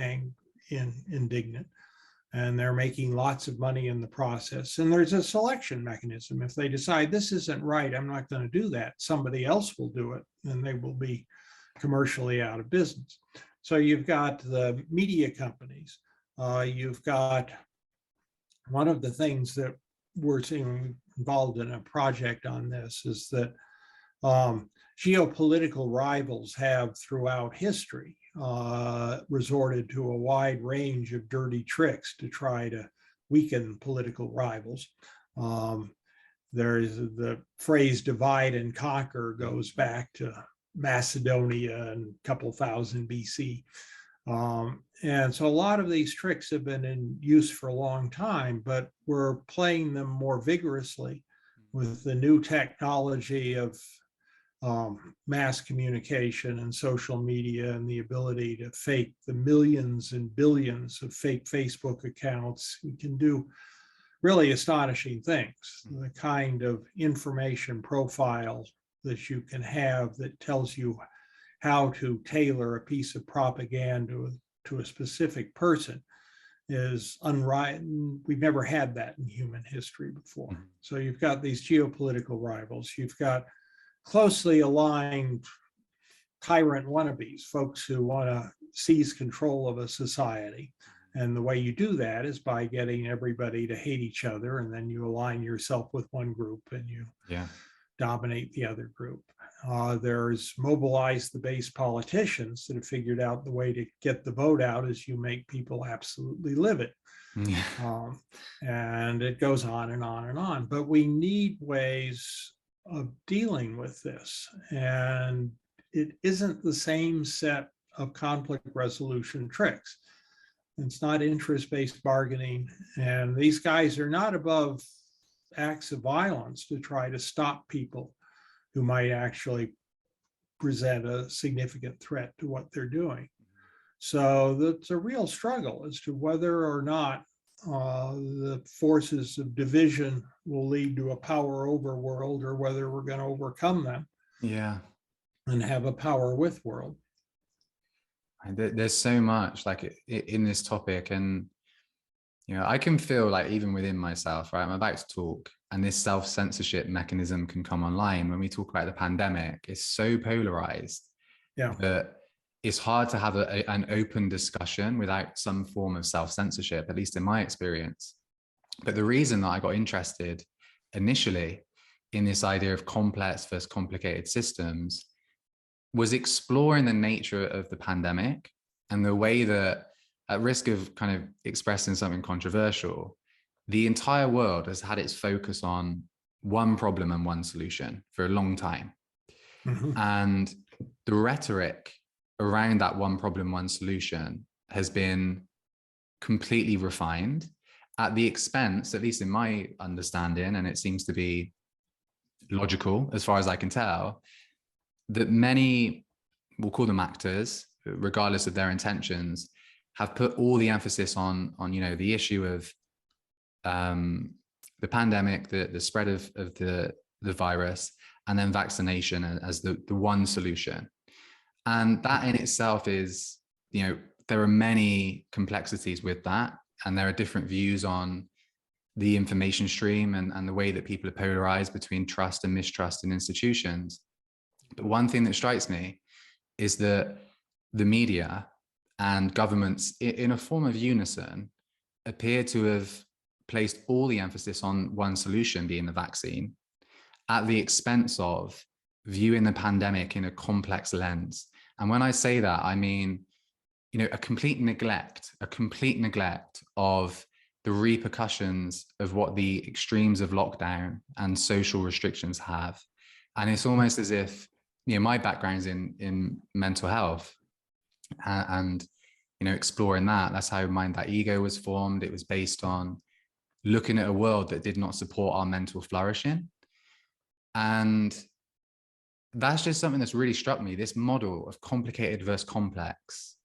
indignant. And they're making lots of money in the process. And there's a selection mechanism. If they decide this isn't right, I'm not going to do that, somebody else will do it, and they will be commercially out of business. So you've got the media companies. You've got one of the things that we're seeing involved in a project on this is that geopolitical rivals have throughout history resorted to a wide range of dirty tricks to try to weaken political rivals. There's the phrase divide and conquer goes back to Macedonia and a couple thousand BC. And so a lot of these tricks have been in use for a long time, but we're playing them more vigorously with the new technology of mass communication and social media, and the ability to fake the millions and billions of fake Facebook accounts. We can do really astonishing things. The kind of information profile that you can have that tells you how to tailor a piece of propaganda to a specific person is unrivaled. We've never had that in human history before. So you've got these geopolitical rivals. You've got closely aligned tyrant wannabes, folks who want to seize control of a society. And the way you do that is by getting everybody to hate each other, and then you align yourself with one group and you dominate the other group. There's mobilize the base politicians that have figured out the way to get the vote out is you make people absolutely livid. And it goes on and on and on. But we need ways of dealing with this. And it isn't the same set of conflict resolution tricks. It's not interest-based bargaining. And these guys are not above acts of violence to try to stop people who might actually present a significant threat to what they're doing. So that's a real struggle as to whether or not the forces of division will lead to a power over world, or whether we're going to overcome them and have a power with world. There's so much like in this topic, and I can feel like even within myself, right, I'm about to talk and this self-censorship mechanism can come online. When we talk about the pandemic, it's so polarized that it's hard to have an open discussion without some form of self-censorship, at least in my experience. But the reason that I got interested initially in this idea of complex versus complicated systems was exploring the nature of the pandemic and the way that, at risk of kind of expressing something controversial, the entire world has had its focus on one problem and one solution for a long time. And the rhetoric around that one problem, one solution has been completely refined at the expense, at least in my understanding, and it seems to be logical as far as I can tell, that many, we'll call them actors, regardless of their intentions, have put all the emphasis on the issue of the pandemic, the spread of the virus, and then vaccination as the one solution. And that in itself is, there are many complexities with that, and there are different views on the information stream and the way that people are polarized between trust and mistrust in institutions. But one thing that strikes me is that the media and governments, in a form of unison, appear to have placed all the emphasis on one solution, being the vaccine, at the expense of viewing the pandemic in a complex lens. And when I say that, I mean a complete neglect of the repercussions of what the extremes of lockdown and social restrictions have. And it's almost as if, my background's in mental health, and exploring that's how Mind That Ego was formed. It was based on looking at a world that did not support our mental flourishing. And that's just something that's really struck me. This model of complicated versus complex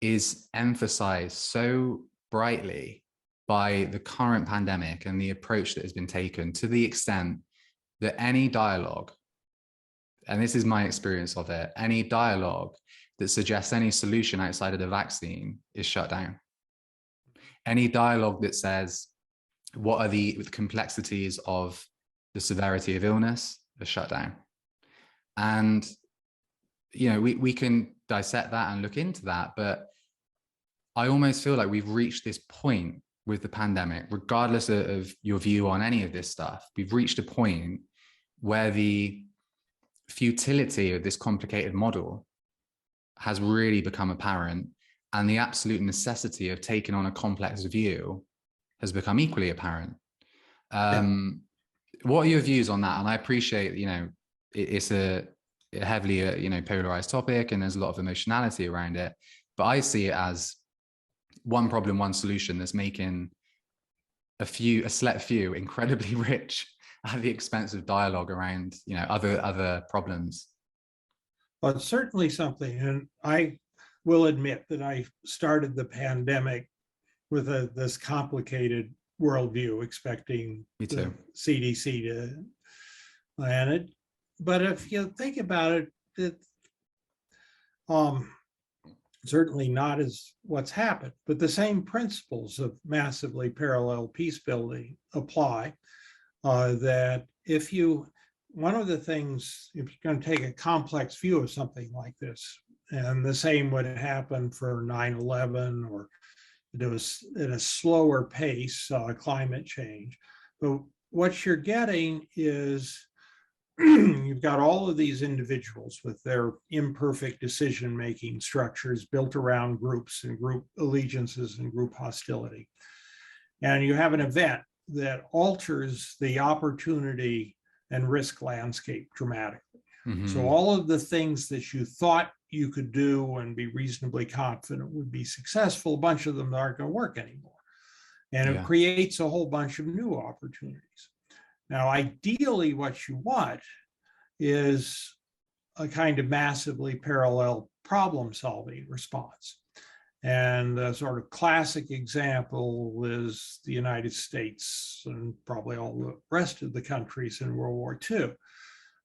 is emphasized so brightly by the current pandemic and the approach that has been taken, to the extent that any dialogue, and this is my experience of it, any dialogue that suggests any solution outside of the vaccine is shut down. Any dialogue that says, what are the complexities of the severity of illness, is shut down. And, we can dissect that and look into that, but I almost feel like we've reached this point with the pandemic, regardless of your view on any of this stuff. We've reached a point where the futility of this complicated model has really become apparent, and the absolute necessity of taking on a complex view has become equally apparent. What are your views on that? And I appreciate, it's a heavily, polarized topic, and there's a lot of emotionality around it, but I see it as one problem, one solution that's making a select few incredibly rich at the expense of dialogue around, other problems. Well, it's certainly something, and I will admit that I started the pandemic with this complicated worldview, expecting the CDC to plan it. But if you think about it, certainly not as what's happened, but the same principles of massively parallel peace building apply. That one of the things, if you're going to take a complex view of something like this, and the same would happen for 9/11, or it was at a slower pace, climate change. But what you're getting is you've got all of these individuals with their imperfect decision-making structures built around groups and group allegiances and group hostility. And you have an event that alters the opportunity and risk landscape dramatically. Mm-hmm. So all of the things that you thought you could do and be reasonably confident would be successful, a bunch of them aren't going to work anymore. And it creates a whole bunch of new opportunities. Now, ideally, what you want is a kind of massively parallel problem-solving response. And the sort of classic example is the United States and probably all the rest of the countries in World War II,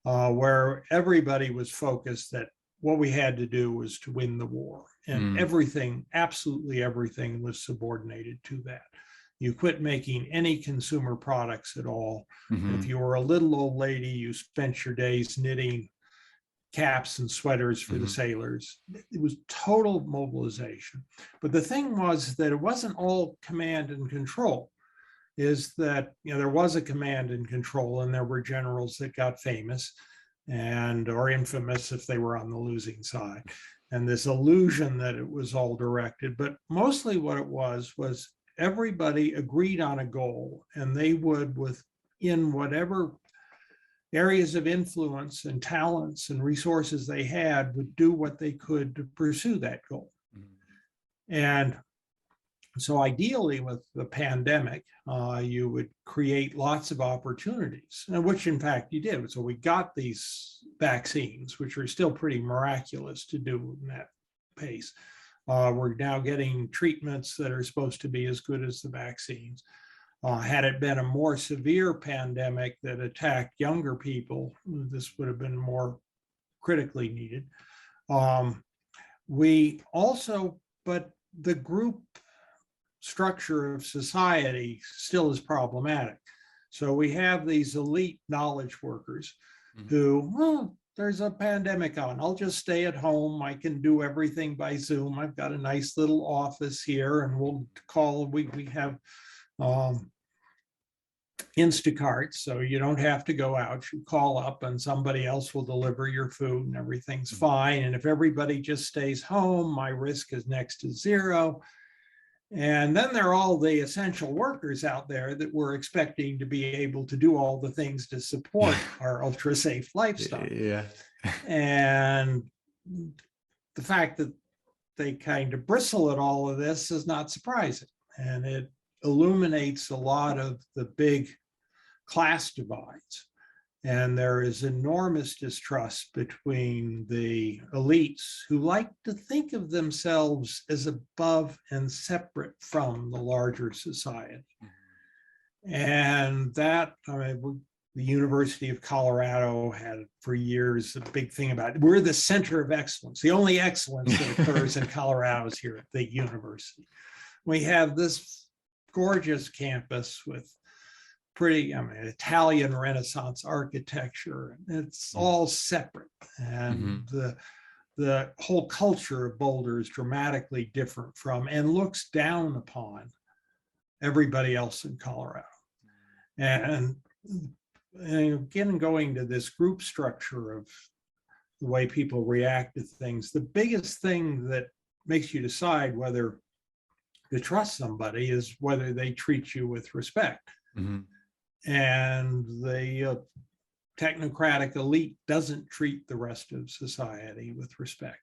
where everybody was focused that what we had to do was to win the war. And everything, absolutely everything, was subordinated to that. You quit making any consumer products at all. Mm-hmm. If you were a little old lady, you spent your days knitting caps and sweaters for the sailors. It was total mobilization. But the thing was that it wasn't all command and control. Is that, there was a command and control, and there were generals that got famous or infamous if they were on the losing side. And this illusion that it was all directed. But mostly what it was everybody agreed on a goal, and they would, within whatever areas of influence and talents and resources they had, would do what they could to pursue that goal. Mm-hmm. And so ideally with the pandemic, you would create lots of opportunities, which in fact you did. So we got these vaccines, which are still pretty miraculous to do in that pace. We're now getting treatments that are supposed to be as good as the vaccines. Had it been a more severe pandemic that attacked younger people, this would have been more critically needed. But the group structure of society still is problematic. So we have these elite knowledge workers who, there's a pandemic on, I'll just stay at home. I can do everything by Zoom. I've got a nice little office here, and we'll call, we have Instacart, so you don't have to go out. You call up and somebody else will deliver your food and everything's fine. And if everybody just stays home, my risk is next to zero. And then there are all the essential workers out there that we're expecting to be able to do all the things to support our ultra safe lifestyle. Yeah. And the fact that they kind of bristle at all of this is not surprising. And it illuminates a lot of the big class divides. And there is enormous distrust between the elites who like to think of themselves as above and separate from the larger society. And that, I mean, the University of Colorado had for years a big thing about it. We're the center of excellence. The only excellence that occurs in Colorado is here at the university. We have this gorgeous campus with pretty, I mean, Italian Renaissance architecture. It's all separate. And the whole culture of Boulder is dramatically different from and looks down upon everybody else in Colorado. And again, going to this group structure of the way people react to things, the biggest thing that makes you decide whether to trust somebody is whether they treat you with respect. And the technocratic elite doesn't treat the rest of society with respect.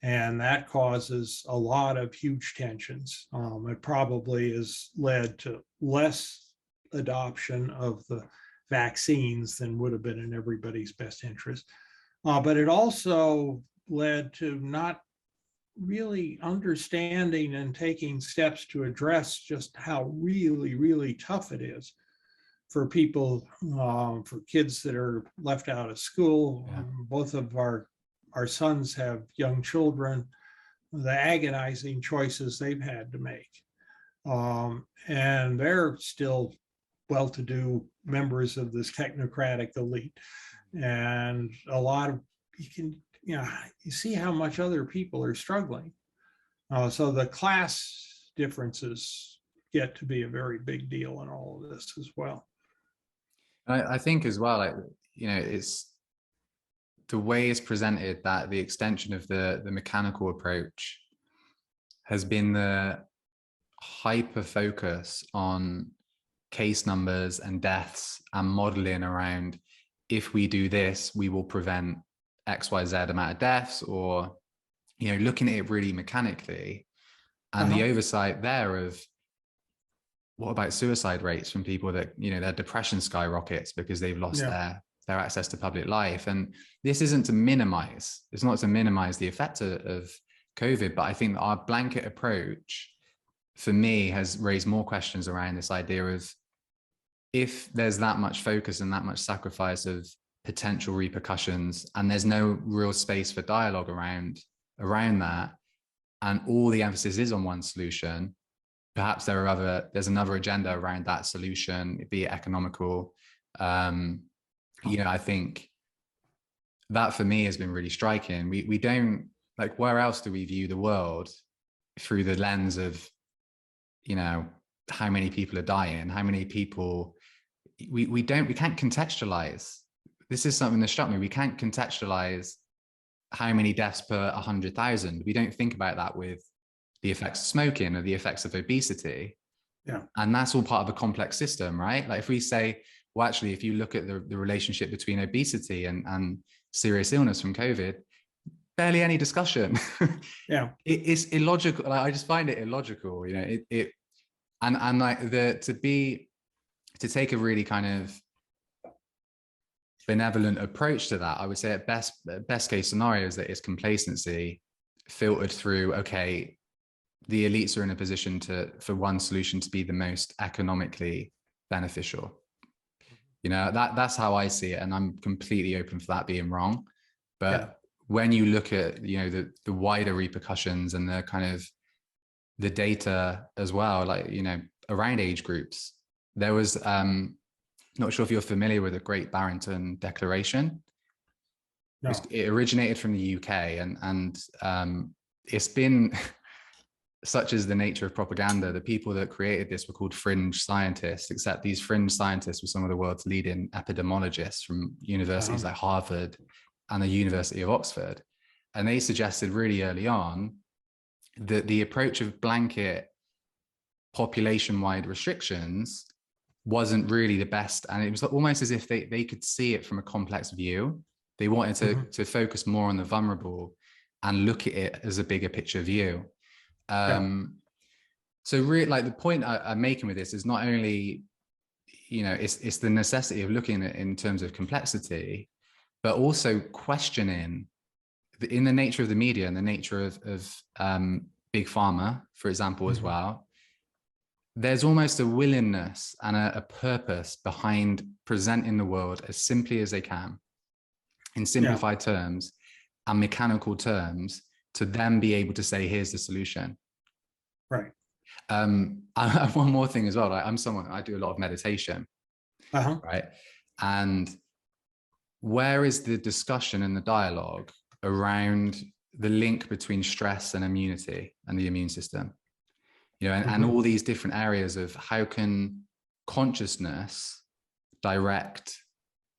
And that causes a lot of huge tensions. It probably has led to less adoption of the vaccines than would have been in everybody's best interest. But it also led to not really understanding and taking steps to address just how really, really tough it is for people, for kids that are left out of school. Both of our sons have young children, the agonizing choices they've had to make. And they're still well-to-do members of this technocratic elite. And a lot of, you see how much other people are struggling. So the class differences get to be a very big deal in all of this as well. I think as well, like, it's the way it's presented, that the extension of the mechanical approach has been the hyper focus on case numbers and deaths and modeling around, if we do this, we will prevent XYZ amount of deaths, or, looking at it really mechanically. And the oversight there of, what about suicide rates from people that, their depression skyrockets because they've lost their access to public life. And this isn't to minimize, it's not to minimize the effect of COVID, but I think our blanket approach, for me, has raised more questions around this idea of, if there's that much focus and that much sacrifice of potential repercussions, and there's no real space for dialogue around that, and all the emphasis is on one solution, perhaps there's another agenda around that solution, be it economical. I think that for me has been really striking. We don't, like, where else do we view the world through the lens of, how many people are dying, how many people, we can't contextualize. This is something that struck me. We can't contextualize how many deaths per 100,000. We don't think about that with the effects of smoking or the effects of obesity. And that's all part of a complex system, right? Like, if we say, well, actually, if you look at the relationship between obesity and serious illness from COVID, barely any discussion. It's illogical. Like, I just find it illogical, and like to take a really kind of benevolent approach to that, I would say at best case scenario is that it's complacency filtered through, okay, the elites are in a position for one solution to be the most economically beneficial. That's how I see it, and I'm completely open for that being wrong. But when you look at, the wider repercussions and the kind of the data as well, like, around age groups, there was, not sure if you're familiar with the Great Barrington Declaration. No. It originated from the UK, and it's been such as the nature of propaganda, the people that created this were called fringe scientists, except these fringe scientists were some of the world's leading epidemiologists from universities like Harvard and the University of Oxford. And they suggested really early on that the approach of blanket population-wide restrictions wasn't really the best. And it was almost as if they could see it from a complex view. They wanted to focus more on the vulnerable and look at it as a bigger picture view. So really, like, the point I'm making with this is not only, you know, it's the necessity of looking at it in terms of complexity, but also questioning in the nature of the media and the nature of big pharma, for example, as well. There's almost a willingness and a purpose behind presenting the world as simply as they can, in simplified terms and mechanical terms, to then be able to say, here's the solution. Right. I have one more thing as well. Like, I do a lot of meditation, right? And where is the discussion and the dialogue around the link between stress and immunity and the immune system? You know, and all these different areas of how can consciousness direct,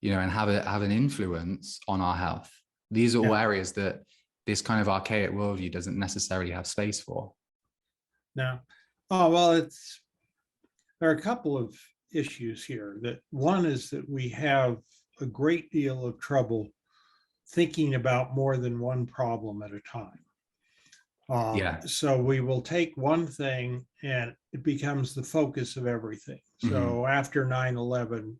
you know, and have an influence on our health. These are all areas that this kind of archaic worldview doesn't necessarily have space for. No. Oh, well, there are a couple of issues here. That one is that we have a great deal of trouble thinking about more than one problem at a time. So we will take one thing and it becomes the focus of everything. So after 9/11,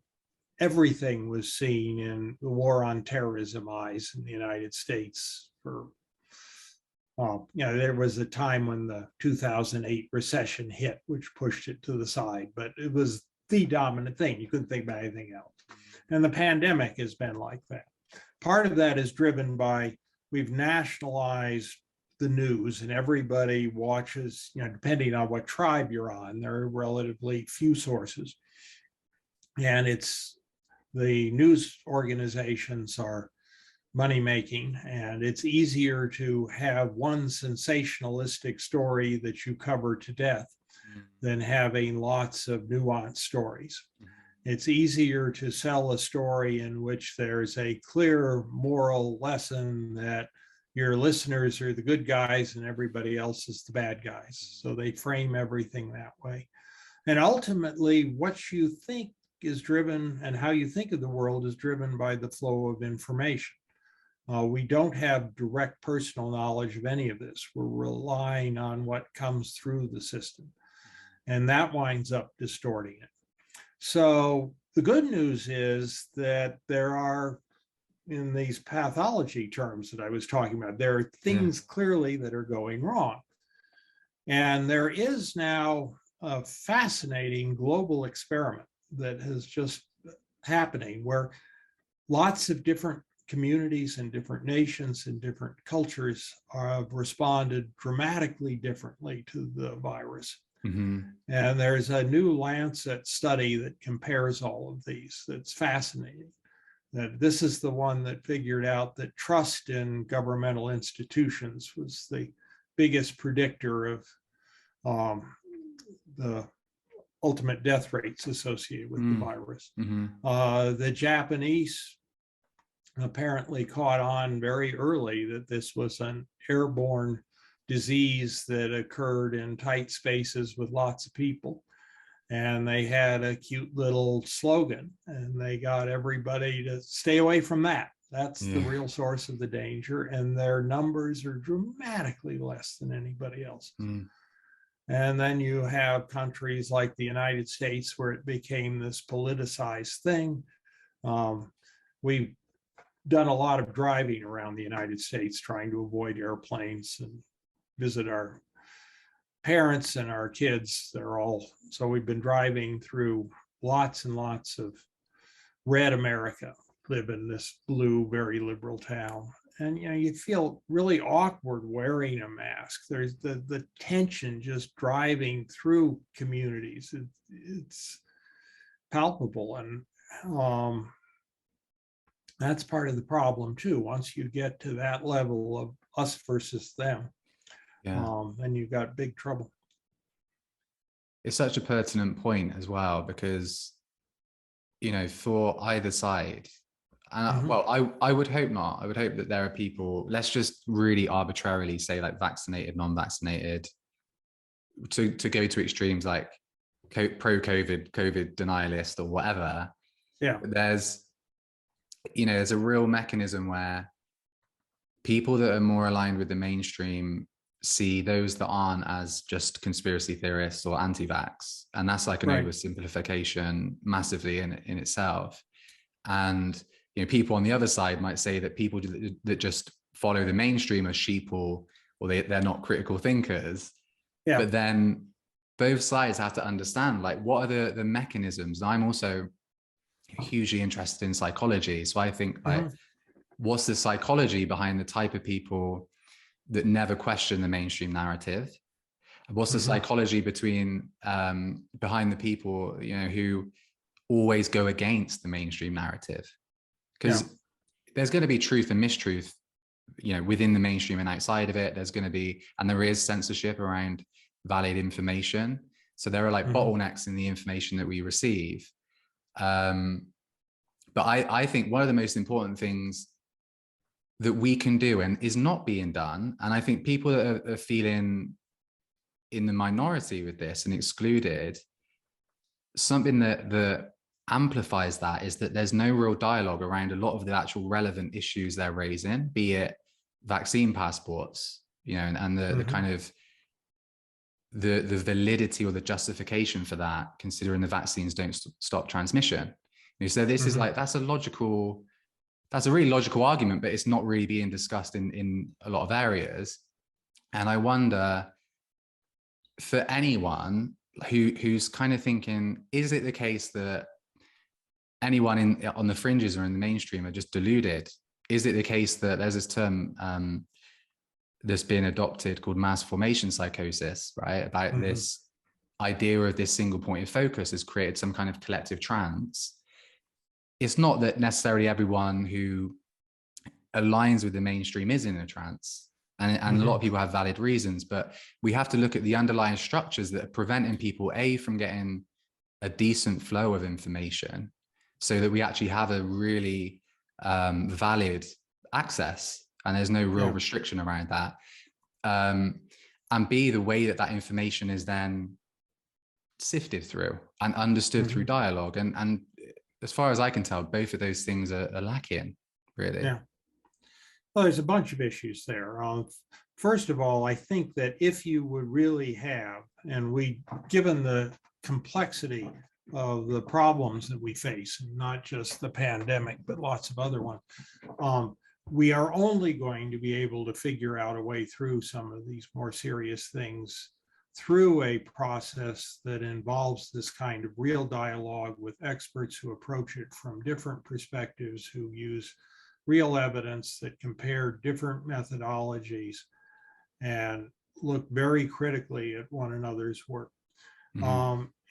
everything was seen in the war on terrorism eyes in the United States. For you know, there was a time when the 2008 recession hit, which pushed it to the side, but it was the dominant thing. You couldn't think about anything else. And the pandemic has been like that. Part of that is driven by, we've nationalized the news and everybody watches, you know, depending on what tribe you're on, there are relatively few sources. And it's the news organizations are money making, and it's easier to have one sensationalistic story that you cover to death than having lots of nuanced stories. It's easier to sell a story in which there's a clear moral lesson that your listeners are the good guys and everybody else is the bad guys. So they frame everything that way. And ultimately, what you think is driven and how you think of the world is driven by the flow of information. We don't have direct personal knowledge of any of this. We're relying on what comes through the system. And that winds up distorting it. So the good news is that there are, in these pathology terms that I was talking about, there are things clearly that are going wrong. And there is now a fascinating global experiment that is just happening where lots of different communities and different nations and different cultures have responded dramatically differently to the virus. And there's a new Lancet study that compares all of these that's fascinating. That this is the one that figured out that trust in governmental institutions was the biggest predictor of the ultimate death rates associated with the virus. The Japanese apparently caught on very early that this was an airborne disease that occurred in tight spaces with lots of people. And they had a cute little slogan, and they got everybody to stay away from that. That's the real source of the danger. And their numbers are dramatically less than anybody else. And then you have countries like the United States where it became this politicized thing. We've done a lot of driving around the United States trying to avoid airplanes and visit our parents and our kids. So we've been driving through lots and lots of red America, live in this blue, very liberal town. And you know, you feel really awkward wearing a mask. There's the tension just driving through communities. It's palpable. And that's part of the problem too. Once you get to that level of us versus them, Yeah. then you've got big trouble. It's such a pertinent point as well, because, for either side, well, I would hope not. I would hope that there are people, let's just really arbitrarily say like vaccinated, non-vaccinated, to go to extremes like pro-COVID, COVID denialist or whatever. Yeah. There's a real mechanism where people that are more aligned with the mainstream see those that aren't as just conspiracy theorists or anti-vax. And that's like an oversimplification massively in itself. And, people on the other side might say that people that just follow the mainstream are sheeple, or they're not critical thinkers. Yeah. But then both sides have to understand, like, what are the mechanisms? And I'm also hugely interested in psychology. So I think, like, what's the psychology behind the type of people that never question the mainstream narrative? What's the psychology behind the people, who always go against the mainstream narrative? Because there's going to be truth and mistruth, within the mainstream and outside of it. There's going to be, and there is censorship around valid information. So there are like bottlenecks in the information that we receive. But I think one of the most important things that we can do and is not being done, and I think people that are feeling in the minority with this and excluded, something that amplifies that is that there's no real dialogue around a lot of the actual relevant issues they're raising, be it vaccine passports, and the kind of the validity or the justification for that, considering the vaccines don't stop transmission. So this is like, that's a really logical argument, but it's not really being discussed in a lot of areas. And I wonder, for anyone who's kind of thinking, is it the case that anyone on the fringes or in the mainstream are just deluded? Is it the case that there's this term that's been adopted called mass formation psychosis, right? About this idea of this single point of focus has created some kind of collective trance. It's not that necessarily everyone who aligns with the mainstream is in a trance, and a lot of people have valid reasons, but we have to look at the underlying structures that are preventing people, from getting a decent flow of information, so that we actually have a really valid access, and there's no real restriction around that. And B, the way that information is then sifted through and understood through dialogue. And as far as I can tell, both of those things are lacking, really. Yeah. Well, there's a bunch of issues there. First of all, I think that if you would really have, given the complexity of the problems that we face, not just the pandemic, but lots of other ones, we are only going to be able to figure out a way through some of these more serious things through a process that involves this kind of real dialogue with experts who approach it from different perspectives, who use real evidence, that compare different methodologies and look very critically at one another's work.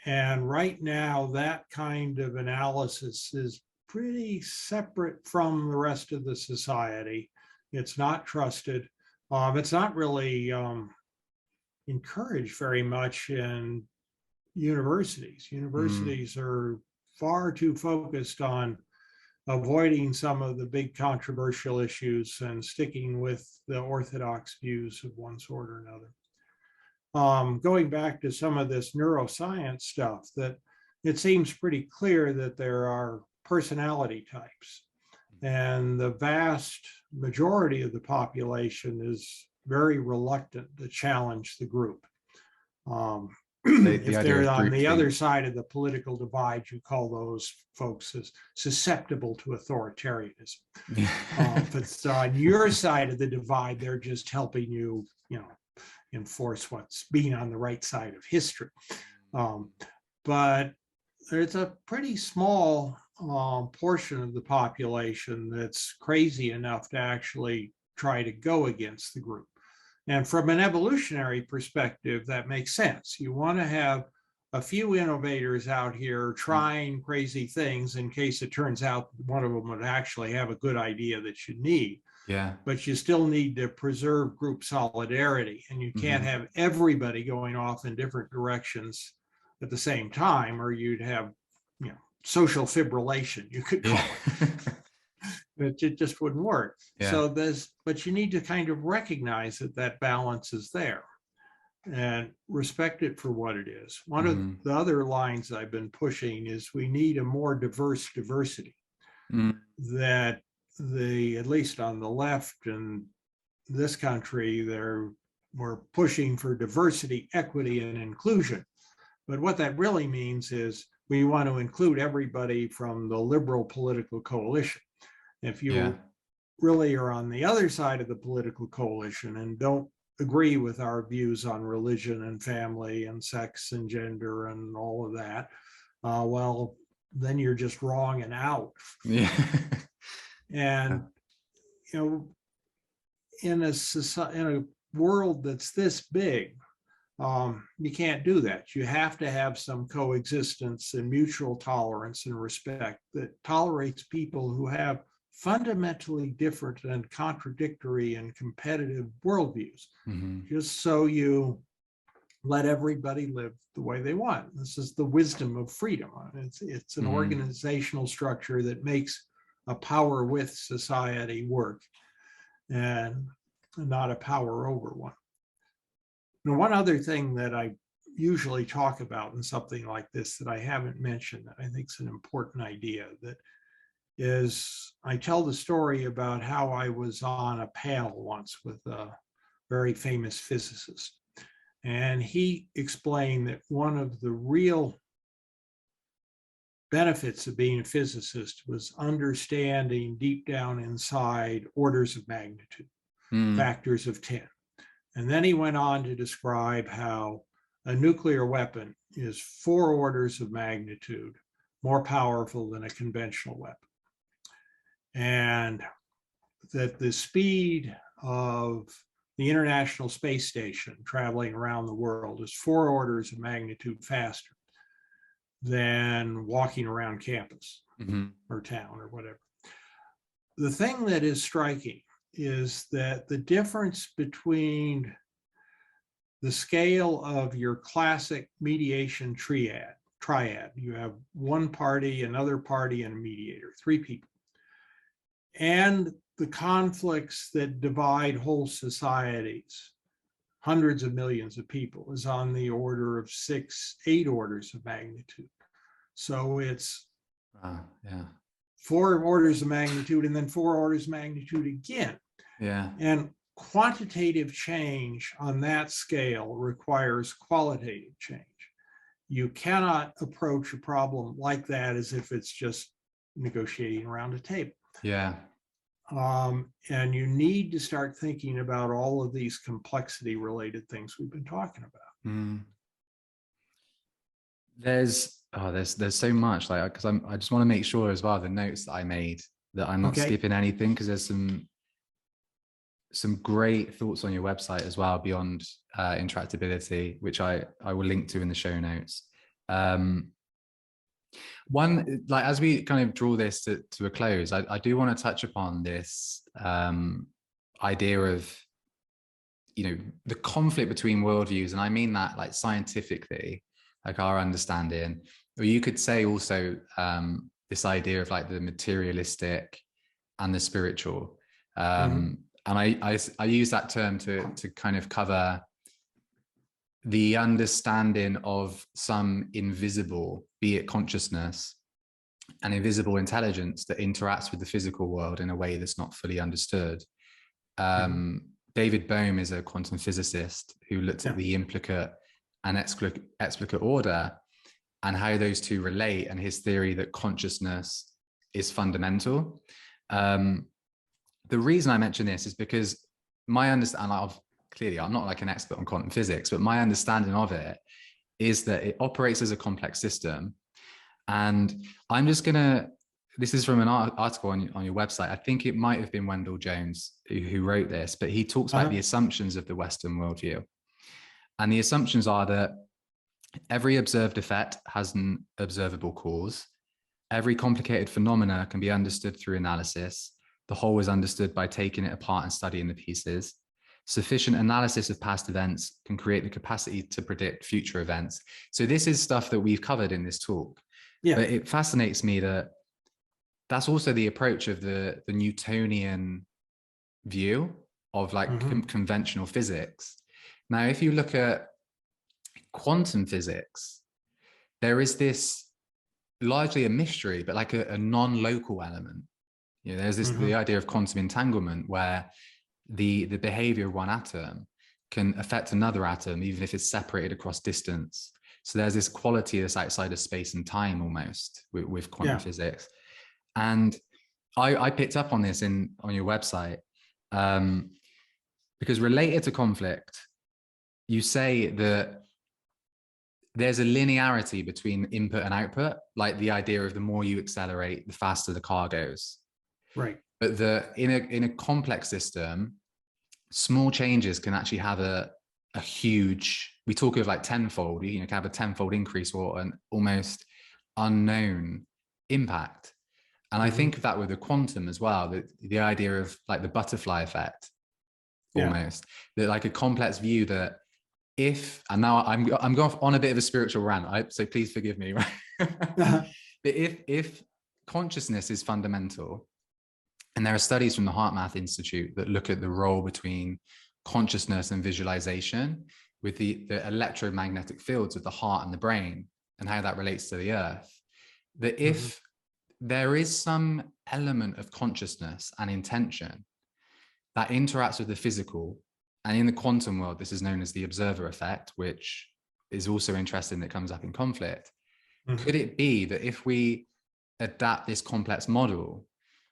And right now, that kind of analysis is pretty separate from the rest of the society. It's not trusted. It's not really encouraged very much in universities. Universities are far too focused on avoiding some of the big controversial issues and sticking with the orthodox views of one sort or another. Going back to some of this neuroscience stuff, that it seems pretty clear that there are personality types, and the vast majority of the population is very reluctant to challenge the group. If they're on the other side of the political divide, you call those folks as susceptible to authoritarianism. If it's on your side of the divide, they're just helping you, enforce what's being on the right side of history. But there's a pretty small portion of the population that's crazy enough to actually try to go against the group. And from an evolutionary perspective, that makes sense. You want to have a few innovators out here trying crazy things in case it turns out one of them would actually have a good idea that you need. Yeah. but you still need to preserve group solidarity, and you can't have everybody going off in different directions at the same time, or you'd have, social fibrillation, you could call it. It just wouldn't work. So but you need to kind of recognize that balance is there and respect it for what it is. One of the other lines I've been pushing is we need a more diverse diversity. That at least on the left in this country, we're pushing for diversity, equity, and inclusion. But what that really means is we want to include everybody from the liberal political coalition. If you really are on the other side of the political coalition and don't agree with our views on religion and family and sex and gender and all of that, well, then you're just wrong and out. Yeah. And, in a world that's this big, you can't do that. You have to have some coexistence and mutual tolerance and respect that tolerates people who have fundamentally different and contradictory and competitive worldviews, just so you let everybody live the way they want. This is the wisdom of freedom. It's an organizational structure that makes a power with society work and not a power over one. Now, one other thing that I usually talk about in something like this that I haven't mentioned that I think is an important idea, that is, I tell the story about how I was on a panel once with a very famous physicist. And he explained that one of the real benefits of being a physicist was understanding deep down inside orders of magnitude, factors of 10. And then he went on to describe how a nuclear weapon is 4 orders of magnitude more powerful than a conventional weapon. And that the speed of the International Space Station traveling around the world is 4 orders of magnitude faster than walking around campus or town or whatever. The thing that is striking is that the difference between the scale of your classic mediation triad, you have one party, another party, and a mediator, 3 people, and the conflicts that divide whole societies, hundreds of millions of people, is on the order of 6, 8 orders of magnitude. So it's 4 orders of magnitude and then 4 orders of magnitude again. Yeah. And quantitative change on that scale requires qualitative change. You cannot approach a problem like that as if it's just negotiating around a table. Yeah. And you need to start thinking about all of these complexity related things we've been talking about. There's so much, like, because I just want to make sure as well, the notes that I made, that I'm not skipping anything, because there's some great thoughts on your website as well beyond interactability, which I will link to in the show notes. One, like, as we kind of draw this to a close, I do want to touch upon this idea of, the conflict between worldviews. And I mean that, like, scientifically, like our understanding, or you could say also this idea of, like, the materialistic and the spiritual. And I use that term to kind of cover the understanding of some invisible, be it consciousness, and invisible intelligence that interacts with the physical world in a way that's not fully understood. David Bohm is a quantum physicist who looked at the implicate and explicate order and how those two relate, and his theory that consciousness is fundamental. The reason I mention this is because my understanding of, clearly I'm not like an expert on quantum physics, but my understanding of it is that it operates as a complex system. And I'm just gonna, this is from an article on your website. I think it might have been Wendell Jones who wrote this, but he talks about the assumptions of the Western worldview. And the assumptions are that every observed effect has an observable cause. Every complicated phenomena can be understood through analysis. The whole is understood by taking it apart and studying the pieces. Sufficient analysis of past events can create the capacity to predict future events. So this is stuff that we've covered in this talk. Yeah. But it fascinates me that that's also the approach of the Newtonian view of like conventional physics. Now, if you look at quantum physics, there is this largely a mystery, but like a non-local element. You know, there's this the idea of quantum entanglement, where the behavior of one atom can affect another atom, even if it's separated across distance. So there's this quality that's outside of space and time almost with quantum physics. And I picked up on this on your website because related to conflict, you say that there's a linearity between input and output, like the idea of the more you accelerate, the faster the car goes. Right. But in a complex system, small changes can actually have a huge, we talk of like tenfold, you know, can have a tenfold increase or an almost unknown impact. And I think of that with the quantum as well, the idea of like the butterfly effect, almost, that like a complex view that and now I'm going on a bit of a spiritual rant, so please forgive me, right? But if consciousness is fundamental, and there are studies from the HeartMath Institute that look at the role between consciousness and visualization with the electromagnetic fields of the heart and the brain and how that relates to the earth, that if there is some element of consciousness and intention that interacts with the physical, and in the quantum world, this is known as the observer effect, which is also interesting that comes up in conflict. Could it be that if we adapt this complex model,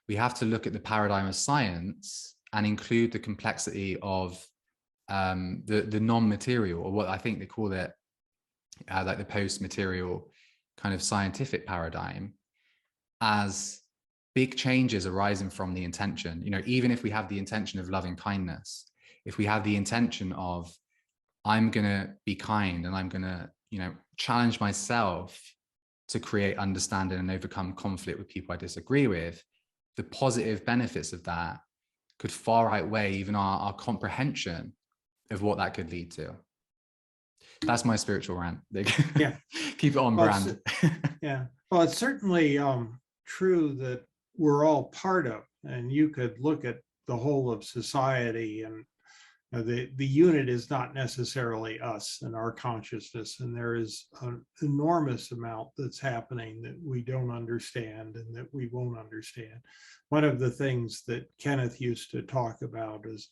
we have to look at the paradigm of science and include the complexity of the non-material, or what I think they call it, like the post-material kind of scientific paradigm, as big changes arising from the intention. You know, even if we have the intention of loving kindness, if we have the intention of, I'm going to be kind and I'm going to, you know, challenge myself to create understanding and overcome conflict with people I disagree with, the positive benefits of that could far outweigh even our comprehension of what that could lead to. That's my spiritual rant. Yeah. Keep it on brand. Yeah. Well, it's certainly true that we're all part of, and you could look at the whole of society, and the unit is not necessarily us and our consciousness, and there is an enormous amount that's happening that we don't understand and that we won't understand. One of the things that Kenneth used to talk about is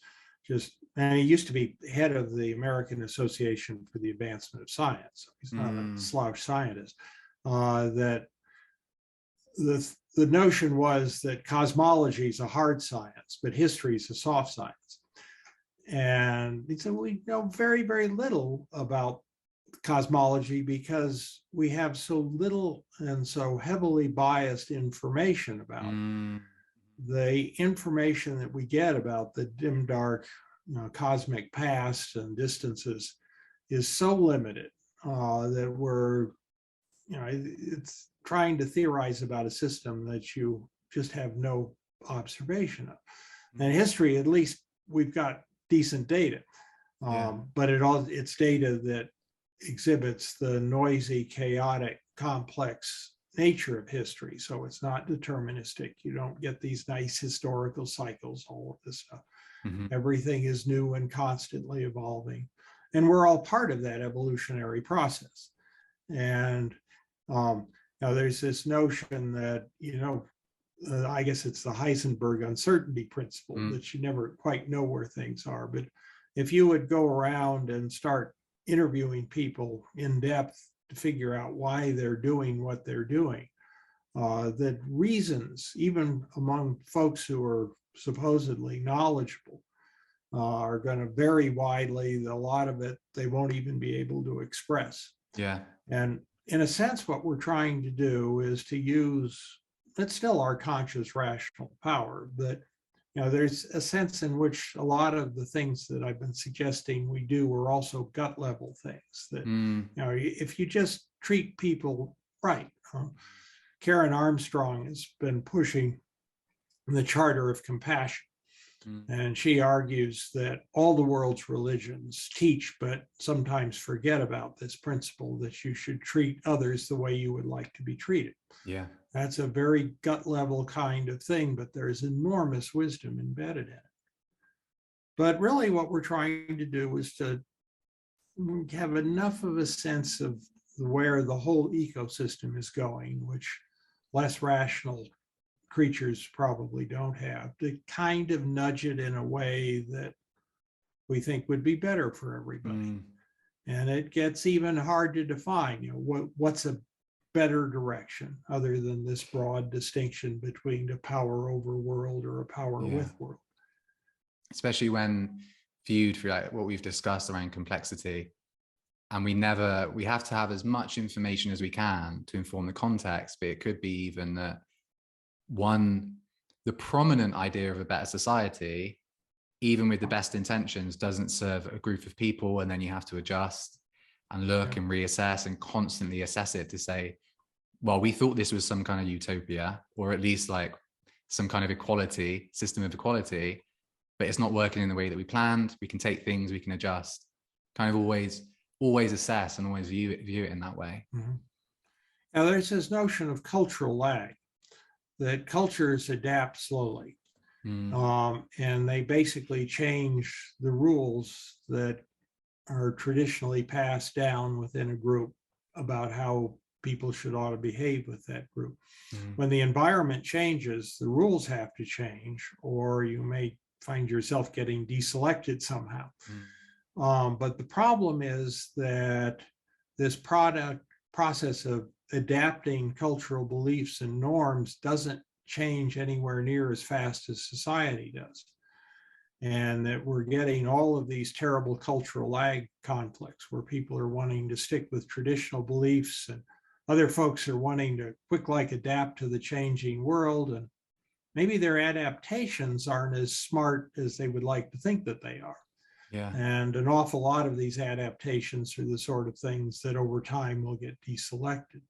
and he used to be head of the American Association for the Advancement of Science. He's not a slouch scientist. That the notion was that cosmology is a hard science, but history is a soft science. And he said, we know very, very little about cosmology because we have so little and so heavily biased information about it. The information that we get about the dim, dark, cosmic past and distances is so limited that we're, it's trying to theorize about a system that you just have no observation of. And history, at least we've got decent data, but it's data that exhibits the noisy, chaotic, complex nature of history. So it's not deterministic. You don't get these nice historical cycles, all of this stuff. Everything is new and constantly evolving. And we're all part of that evolutionary process. And now there's this notion that, I guess it's the Heisenberg uncertainty principle, that you never quite know where things are. But if you would go around and start interviewing people in depth to figure out why they're doing what they're doing, that reasons, even among folks who are supposedly knowledgeable, are going to vary widely. A lot of it they won't even be able to express. Yeah. And in a sense, what we're trying to do is to use, it's still our conscious rational power, but there's a sense in which a lot of the things that I've been suggesting we do are also gut level things that, if you just treat people right. Karen Armstrong has been pushing the Charter of Compassion. Mm. And she argues that all the world's religions teach, but sometimes forget about this principle that you should treat others the way you would like to be treated. Yeah. That's a very gut level kind of thing, but there's enormous wisdom embedded in it. But really what we're trying to do is to have enough of a sense of where the whole ecosystem is going, which less rational creatures probably don't have, to kind of nudge it in a way that we think would be better for everybody. Mm. And it gets even hard to define, what's a better direction other than this broad distinction between a power over world or a power with world. Especially when viewed through like what we've discussed around complexity. And we have to have as much information as we can to inform the context, but it could be even that the prominent idea of a better society, even with the best intentions, doesn't serve a group of people, and then you have to adjust and look and reassess and constantly assess it to say, well, we thought this was some kind of utopia, or at least like some kind of system of equality, but it's not working in the way that we planned. We can take things, we can adjust, kind of always assess and always view it in that way. Mm-hmm. Now there's this notion of cultural lag, that cultures adapt slowly. And they basically change the rules that are traditionally passed down within a group about how people ought to behave with that group. When the environment changes, the rules have to change, or you may find yourself getting deselected somehow. But the problem is that this process of adapting cultural beliefs and norms doesn't change anywhere near as fast as society does. And that we're getting all of these terrible cultural lag conflicts where people are wanting to stick with traditional beliefs and other folks are wanting to adapt to the changing world. And maybe their adaptations aren't as smart as they would like to think that they are. Yeah. And an awful lot of these adaptations are the sort of things that over time will get deselected.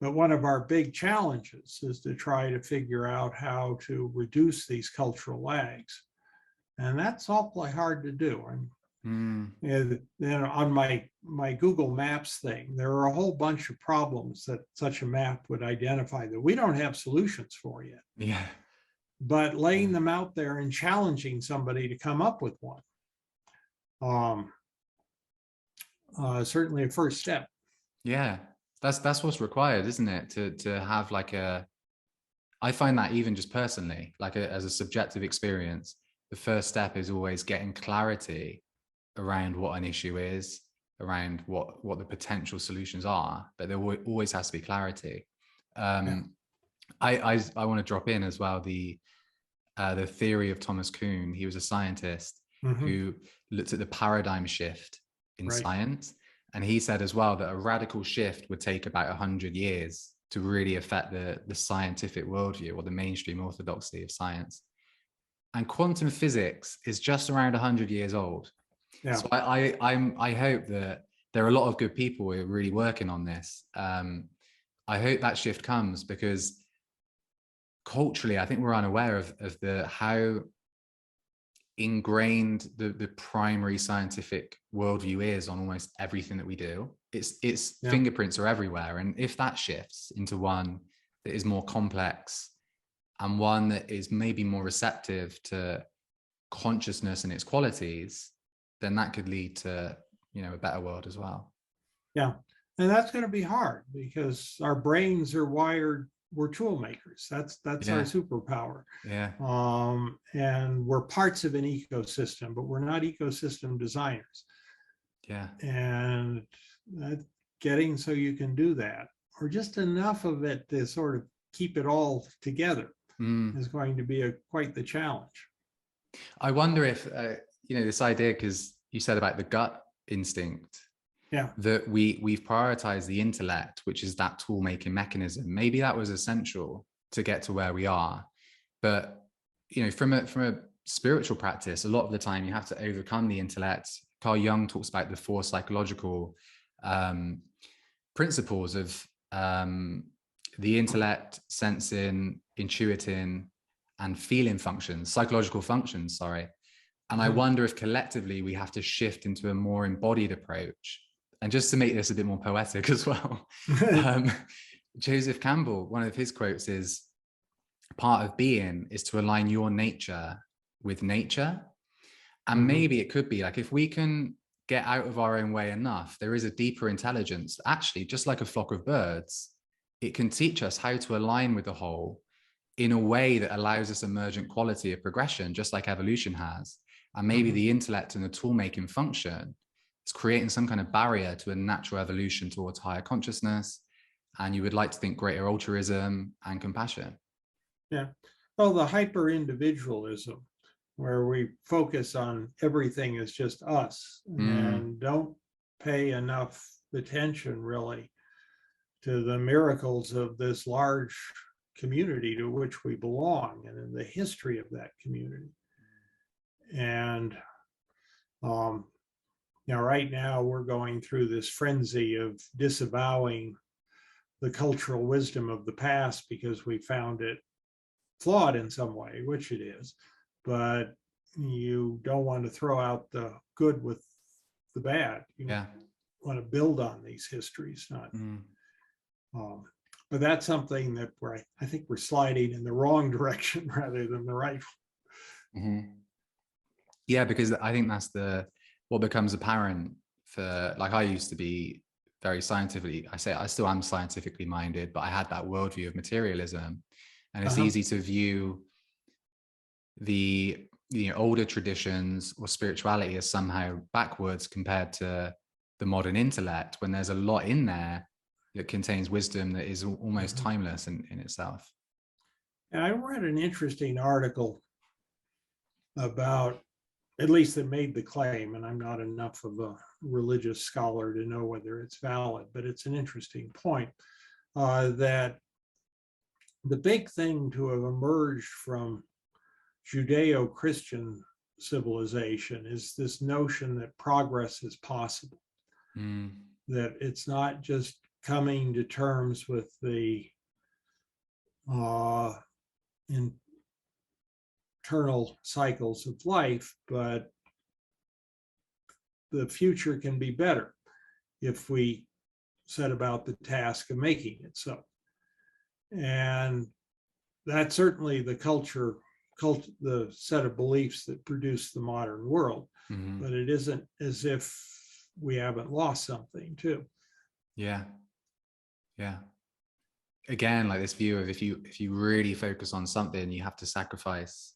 But one of our big challenges is to try to figure out how to reduce these cultural lags. And that's awfully hard to do. And then on my Google Maps thing, there are a whole bunch of problems that such a map would identify that we don't have solutions for yet. Yeah. But laying them out there and challenging somebody to come up with one, certainly a first step. Yeah, that's what's required, isn't it? To have like I find that even just personally, like as a subjective experience, the first step is always getting clarity around what an issue is, around what the potential solutions are, but there always has to be clarity. I want to drop in as well the theory of Thomas Kuhn. He was a scientist who looked at the paradigm shift in science. And he said as well that a radical shift would take about 100 years to really affect the scientific worldview or the mainstream orthodoxy of science. And quantum physics is just around 100 years old. Yeah. So I hope that there are a lot of good people who are really working on this. I hope that shift comes, because culturally, I think we're unaware of how ingrained the primary scientific worldview is on almost everything that we do. Its fingerprints are everywhere. And if that shifts into one that is more complex and one that is maybe more receptive to consciousness and its qualities, then that could lead to, a better world as well. Yeah. And that's going to be hard because our brains are wired. We're tool makers. That's our superpower. Yeah. And we're parts of an ecosystem, but we're not ecosystem designers. Yeah. And getting so you can do that, or just enough of it to sort of keep it all together, is going to be quite the challenge. I wonder if, this idea, because you said about the gut instinct, that we've prioritized the intellect, which is that tool making mechanism. Maybe that was essential to get to where we are. But, from a spiritual practice, a lot of the time you have to overcome the intellect. Carl Jung talks about the 4 psychological principles of the intellect, sensing, intuiting, and feeling functions, psychological functions, sorry. And I wonder if collectively we have to shift into a more embodied approach. And just to make this a bit more poetic as well, Joseph Campbell, one of his quotes is, part of being is to align your nature with nature. And maybe it could be like, if we can get out of our own way enough, there is a deeper intelligence, actually, just like a flock of birds. It can teach us how to align with the whole in a way that allows us emergent quality of progression, just like evolution has. And maybe the intellect and the tool making function is creating some kind of barrier to a natural evolution towards higher consciousness. And you would like to think greater altruism and compassion. Yeah. Well, the hyper individualism, where we focus on everything as just us and don't pay enough attention really to the miracles of this large community to which we belong and in the history of that community. And right now we're going through this frenzy of disavowing the cultural wisdom of the past because we found it flawed in some way, which it is. But you don't want to throw out the good with the bad. You want to build on these histories, not. But that's something that I think we're sliding in the wrong direction rather than the right. Yeah, because I think that's what becomes apparent for, like, I used to be very scientifically, I still am scientifically minded, but I had that worldview of materialism. And it's easy to view the older traditions or spirituality as somehow backwards compared to the modern intellect, when there's a lot in there that contains wisdom that is almost timeless in itself. And I read an interesting article about, at least that made the claim, and I'm not enough of a religious scholar to know whether it's valid, but it's an interesting point, that the big thing to have emerged from Judeo-Christian civilization is this notion that progress is possible, that it's not just coming to terms with the internal cycles of life, but the future can be better if we set about the task of making it so. And that's certainly the the set of beliefs that produce the modern world, but it isn't as if we haven't lost something too. Yeah. Again, like this view of if you really focus on something, you have to sacrifice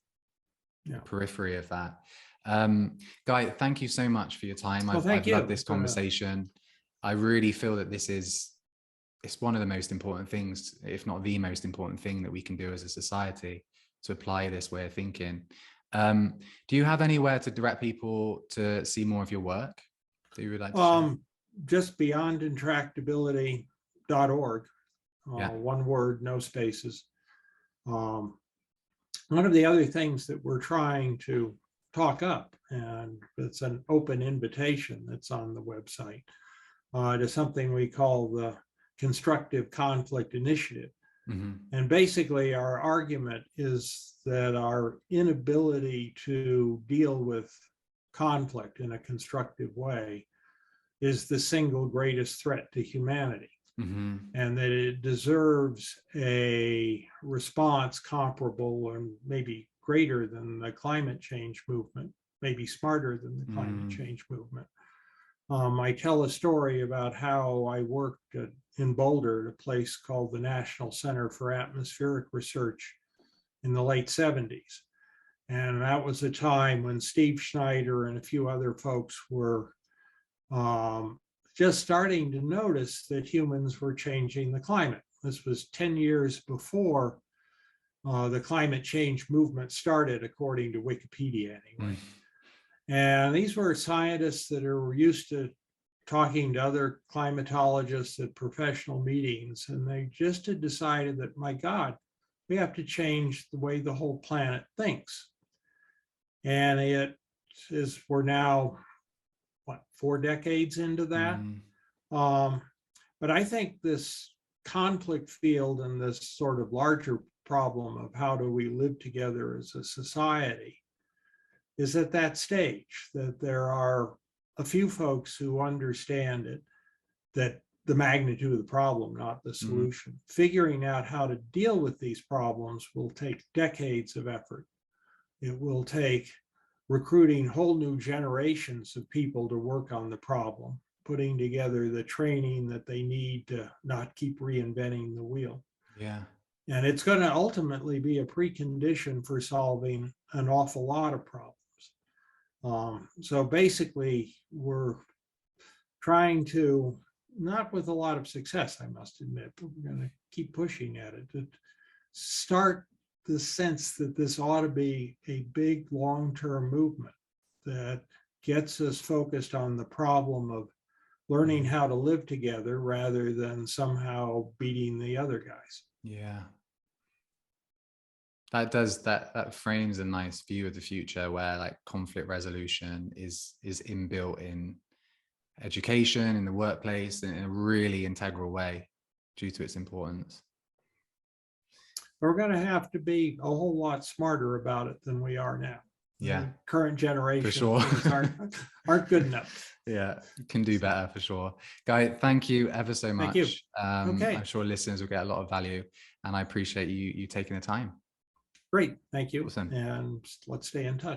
the periphery of that. Guy, thank you so much for your time. I've loved this conversation. I really feel that it's one of the most important things, if not the most important thing that we can do as a society, to apply this way of thinking. Do you have anywhere to direct people to see more of your work that you would like to share? Just beyondintractability.org. One word, no spaces. One of the other things that we're trying to talk up, and it's an open invitation that's on the website, to something we call the Constructive Conflict Initiative. And basically our argument is that our inability to deal with conflict in a constructive way is the single greatest threat to humanity. And that it deserves a response comparable and maybe greater than the climate change movement, maybe smarter than the climate change movement. I tell a story about how I worked in Boulder at a place called the National Center for Atmospheric Research in the late 70s. And that was a time when Steve Schneider and a few other folks were just starting to notice that humans were changing the climate. This was 10 years before the climate change movement started, according to Wikipedia anyway. And these were scientists that are used to talking to other climatologists at professional meetings. And they just had decided that, my God, we have to change the way the whole planet thinks. And we're now, 4 decades into that? But I think this conflict field and this sort of larger problem of how do we live together as a society is at that stage, that there are a few folks who understand it, that the magnitude of the problem, not the solution. Figuring out how to deal with these problems will take decades of effort. It will take recruiting whole new generations of people to work on the problem, putting together the training that they need to not keep reinventing the wheel. Yeah. And it's going to ultimately be a precondition for solving an awful lot of problems. So basically, we're trying to, not with a lot of success, I must admit, but we're going to keep pushing at it, to start the sense that this ought to be a big long-term movement that gets us focused on the problem of learning how to live together rather than somehow beating the other guys. Yeah. That frames a nice view of the future where like conflict resolution is inbuilt in education, in the workplace, in a really integral way due to its importance. We're going to have to be a whole lot smarter about it than we are now. Yeah. The current generation For sure. aren't good enough. Yeah, can do better for sure. Guy, thank you ever so much. Thank you. Okay. I'm sure listeners will get a lot of value, and I appreciate you taking the time. Great. Thank you. Awesome. And let's stay in touch.